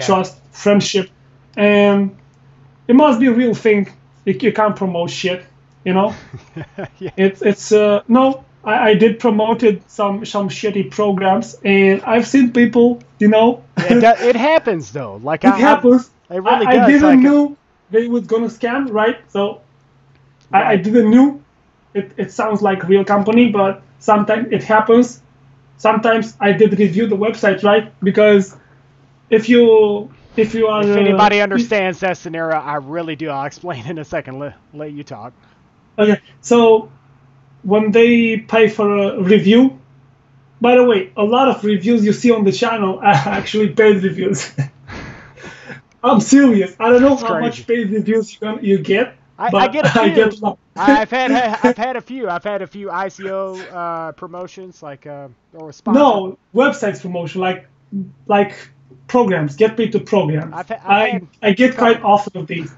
trust, friendship, and it must be a real thing. You can't promote shit, Yeah. I did promoted some shitty programs, and I've seen people, It happens though. Like it happens. It really I does. didn't know they was gonna scam, right? So I didn't know. It sounds like a real company, but sometimes it happens. Sometimes I did review the website, right? Because if anybody understands that scenario, I really do. I'll explain in a second. Let you talk. Okay, so when they pay for a review, by the way, a lot of reviews you see on the channel are actually paid reviews. I'm serious. I don't know how much paid reviews you get. I get a few. I get a lot. I've had a few. I've had a few ICO promotions, like or sponsors. No, websites promotion, like programs, get paid to programs. I get quite often of these.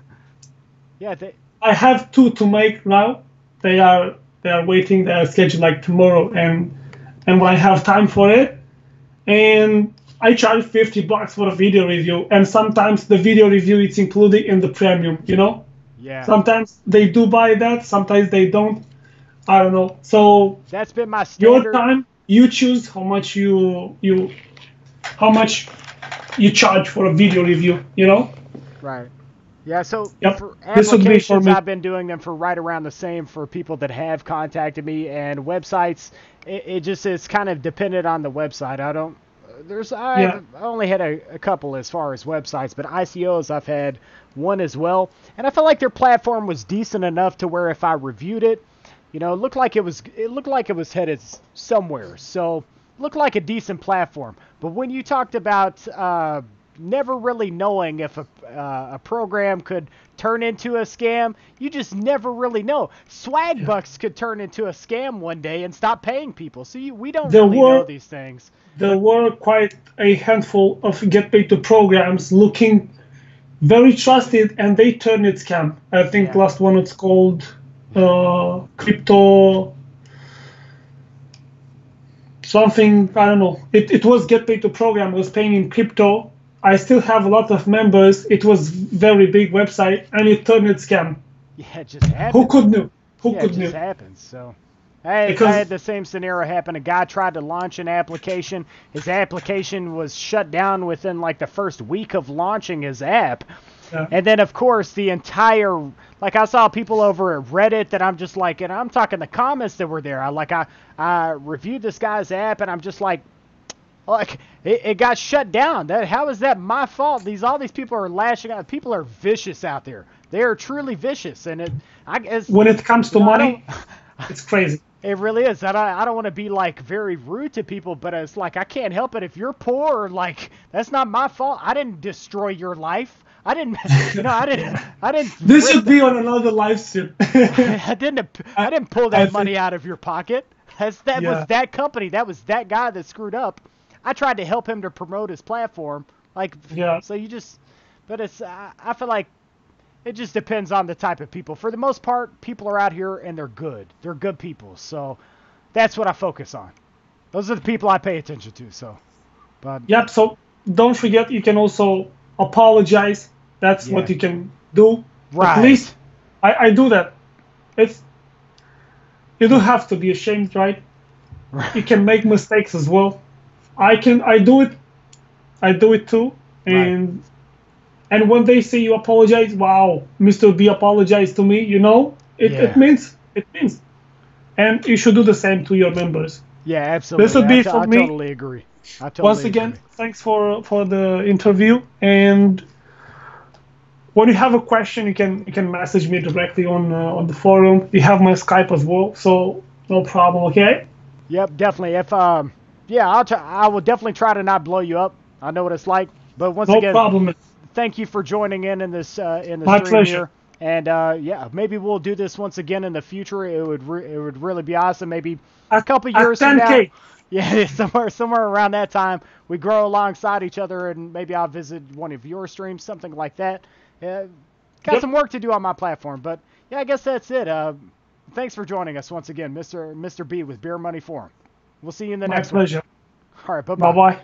Yeah, I have 2 to make now. They are waiting. They are scheduled like tomorrow, and when I have time for it, and I charge $50 for a video review, and sometimes the video review is included in the premium. Yeah. Sometimes they do buy that. Sometimes they don't. I don't know. So that's been my standard. Your time, you choose how much you charge for a video review. Right. Yeah. So for this would be for me. I've been doing them for right around the same for people that have contacted me, and websites. It just is kind of dependent on the website. I only had a couple as far as websites, but ICOs I've had one as well, and I felt like their platform was decent enough to where if I reviewed it, it looked like it was headed somewhere. So it looked like a decent platform. But when you talked about never really knowing if a program could turn into a scam. You just never really know. Swagbucks could turn into a scam one day and stop paying people. So we don't really know these things. There were quite a handful of get paid to programs looking very trusted, and they turned it scam. I think last one it's called crypto something, I don't know. It was get paid to program, was paying in crypto. I still have a lot of members. It was very big website, and it turned it scam. Yeah, it just happened. Who could know? It just happens. So I had the same scenario happen. A guy tried to launch an application. His application was shut down within like the first week of launching his app. Yeah. And then, of course, the entire, like I saw people over at Reddit that I'm just like, and I'm talking the comments that were there. I reviewed this guy's app, and I'm just like it got shut down. How is that my fault? All these people are lashing out. People are vicious out there. They are truly vicious, and when it comes to money, it's crazy. It really is. I don't want to be like very rude to people, but it's like I can't help it. If you're poor, like that's not my fault. I didn't destroy your life. I didn't. This should be on another live stream. I didn't pull that money out of your pocket. Was that company. That was that guy that screwed up. I tried to help him to promote his platform. So you just, but it's. I feel like it just depends on the type of people. For the most part, people are out here and they're good. They're good people. So that's what I focus on. Those are the people I pay attention to. So, but yep. So don't forget, you can also apologize. That's what you can do. Right. At least I do that. You don't have to be ashamed, right? You can make mistakes as well. I do it. I do it too. And when they say you apologize, wow, Mr. B apologized to me, it means. And you should do the same to your members. Yeah, absolutely. This would be for me. I totally agree. Once again, thanks for the interview. And when you have a question, you can message me directly on the forum. You have my Skype as well, so no problem. Okay. Yep, definitely. If I will definitely try to not blow you up. I know what it's like. But once again, no problem. Thank you for joining in this in the my stream pleasure. here. And maybe we'll do this once again in the future. It would really be awesome. Maybe a couple years from now. Yeah, somewhere around that time, we grow alongside each other, and maybe I'll visit one of your streams, something like that. Got some work to do on my platform, but yeah, I guess that's it. Thanks for joining us once again, Mr. B with Beer Money Forum. We'll see you in the next one. My pleasure. All right, bye-bye. Bye-bye.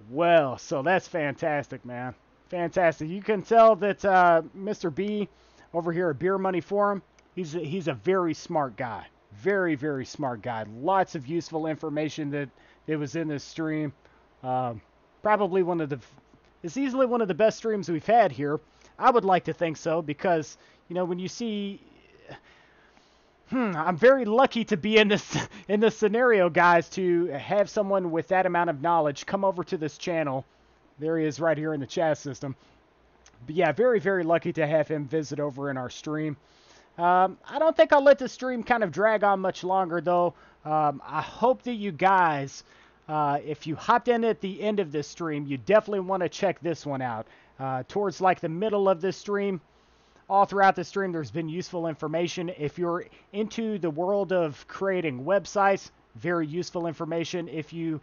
Well, so that's fantastic, man. Fantastic. You can tell that Mr. B over here at Beer Money Forum, he's a very smart guy. Very, very smart guy. Lots of useful information that was in this stream. Probably it's easily one of the best streams we've had here. I would like to think so because, when you see, I'm very lucky to be in this scenario, guys, to have someone with that amount of knowledge come over to this channel. There he is right here in the chat system. But yeah, very, very lucky to have him visit over in our stream. I don't think I'll let the stream kind of drag on much longer, though. I hope that you guys, if you hopped in at the end of this stream, you definitely want to check this one out. Towards like the middle of this stream, all throughout the stream, there's been useful information. If you're into the world of creating websites, very useful information. If you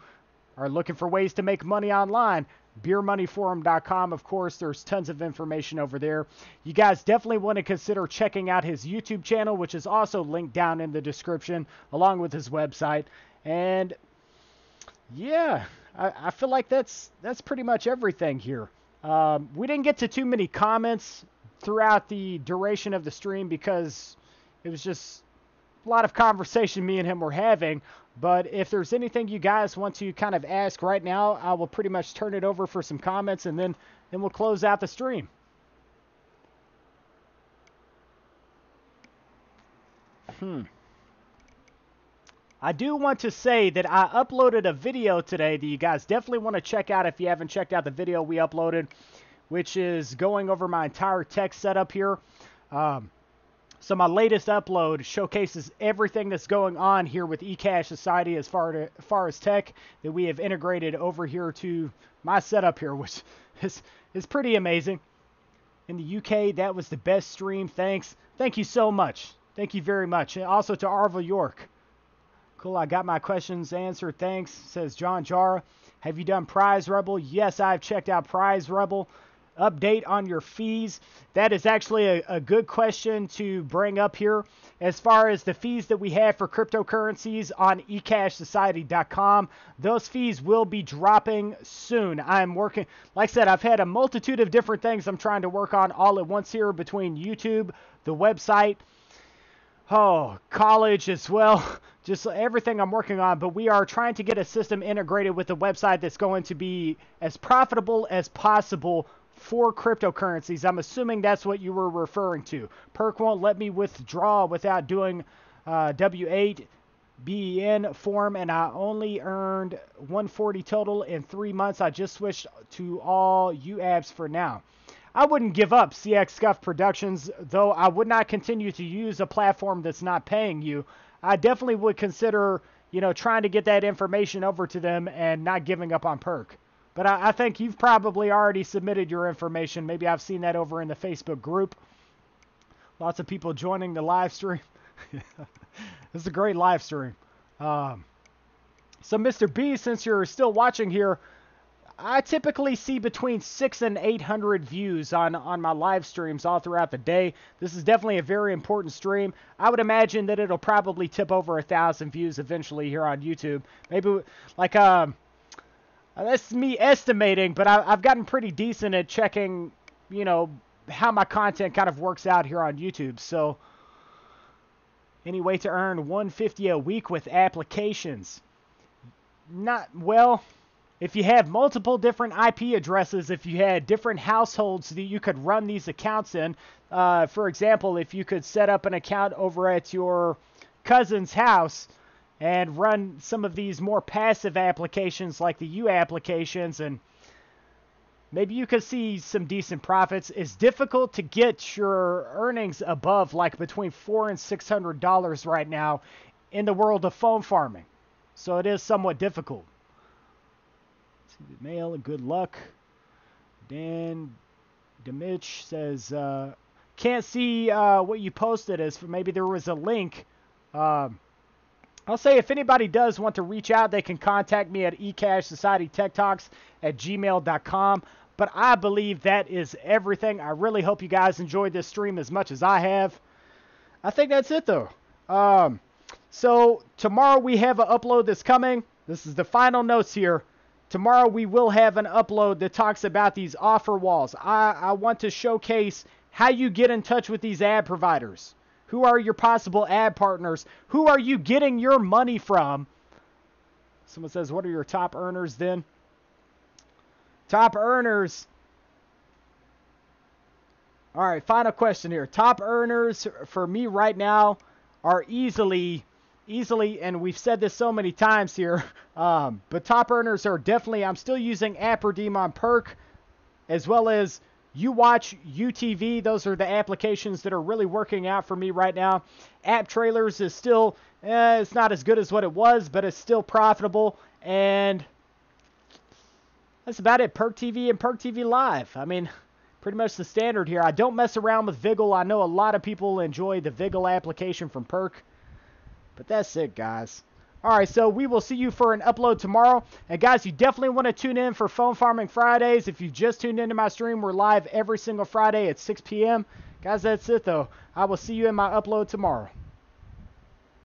are looking for ways to make money online, BeerMoneyForum.com, of course, there's tons of information over there. You guys definitely want to consider checking out his YouTube channel, which is also linked down in the description, along with his website. And yeah, I feel like that's pretty much everything here. We didn't get to too many comments throughout the duration of the stream because it was just a lot of conversation me and him were having. But if there's anything you guys want to kind of ask right now, I will pretty much turn it over for some comments, and then we'll close out the stream. I do want to say that I uploaded a video today that you guys definitely want to check out if you haven't checked out the video we uploaded, which is going over my entire tech setup here. So my latest upload showcases everything that's going on here with ECashsociety as far as tech that we have integrated over here to my setup here, which is pretty amazing. In the UK, that was the best stream. Thanks. Thank you so much. Thank you very much. And also to Arvel York. Cool, I got my questions answered. Thanks, says John Jara. Have you done Prize Rebel? Yes, I've checked out Prize Rebel. Update on your fees. That is actually a good question to bring up here. As far as the fees that we have for cryptocurrencies on ECashsociety.com, those fees will be dropping soon. I'm working, like I said, I've had a multitude of different things I'm trying to work on all at once here between YouTube, the website, college as well. Just everything I'm working on, but we are trying to get a system integrated with the website that's going to be as profitable as possible for cryptocurrencies. I'm assuming that's what you were referring to. Perk won't let me withdraw without doing W8 BEN form, and I only earned 140 total in 3 months. I just switched to all apps for now. I wouldn't give up CX Scuff Productions, though I would not continue to use a platform that's not paying you. I definitely would consider, trying to get that information over to them and not giving up on Perk. But I think you've probably already submitted your information. Maybe I've seen that over in the Facebook group. Lots of people joining the live stream. This is a great live stream. So Mr. B, since you're still watching here, I typically see between 600 and 800 views on my live streams all throughout the day. This is definitely a very important stream. I would imagine that it'll probably tip over 1,000 views eventually here on YouTube. Maybe like that's me estimating, but I've gotten pretty decent at checking, how my content kind of works out here on YouTube. So, any way to earn $150 a week with applications? Not well. If you have multiple different IP addresses, if you had different households that you could run these accounts in, for example, if you could set up an account over at your cousin's house and run some of these more passive applications like the U applications, and maybe you could see some decent profits. It's difficult to get your earnings above like between $400 and $600 right now in the world of phone farming. So it is somewhat difficult. Let's see the mail and good luck. Dan Demitch says, can't see what you posted as for maybe there was a link. I'll say if anybody does want to reach out, they can contact me at ECashsocietyTechTalks@gmail.com. But I believe that is everything. I really hope you guys enjoyed this stream as much as I have. I think that's it, though. So tomorrow we have an upload that's coming. This is the final notes here. Tomorrow we will have an upload that talks about these offer walls. I want to showcase how you get in touch with these ad providers. Who are your possible ad partners? Who are you getting your money from? Someone says, what are your top earners then? Top earners. All right, final question here. Top earners for me right now are easily, and we've said this so many times here, but top earners are definitely, I'm still using App Redeem on Perk, as well as UWatch, UTV. Those are the applications that are really working out for me right now. App Trailers is still, it's not as good as what it was, but it's still profitable. And that's about it. Perk TV and Perk TV Live. I mean, pretty much the standard here. I don't mess around with Viggle. I know a lot of people enjoy the Viggle application from Perk. But that's it, guys. Alright, so we will see you for an upload tomorrow. And guys, you definitely want to tune in for Phone Farming Fridays. If you've just tuned into my stream, we're live every single Friday at 6 p.m. Guys, that's it, though. I will see you in my upload tomorrow.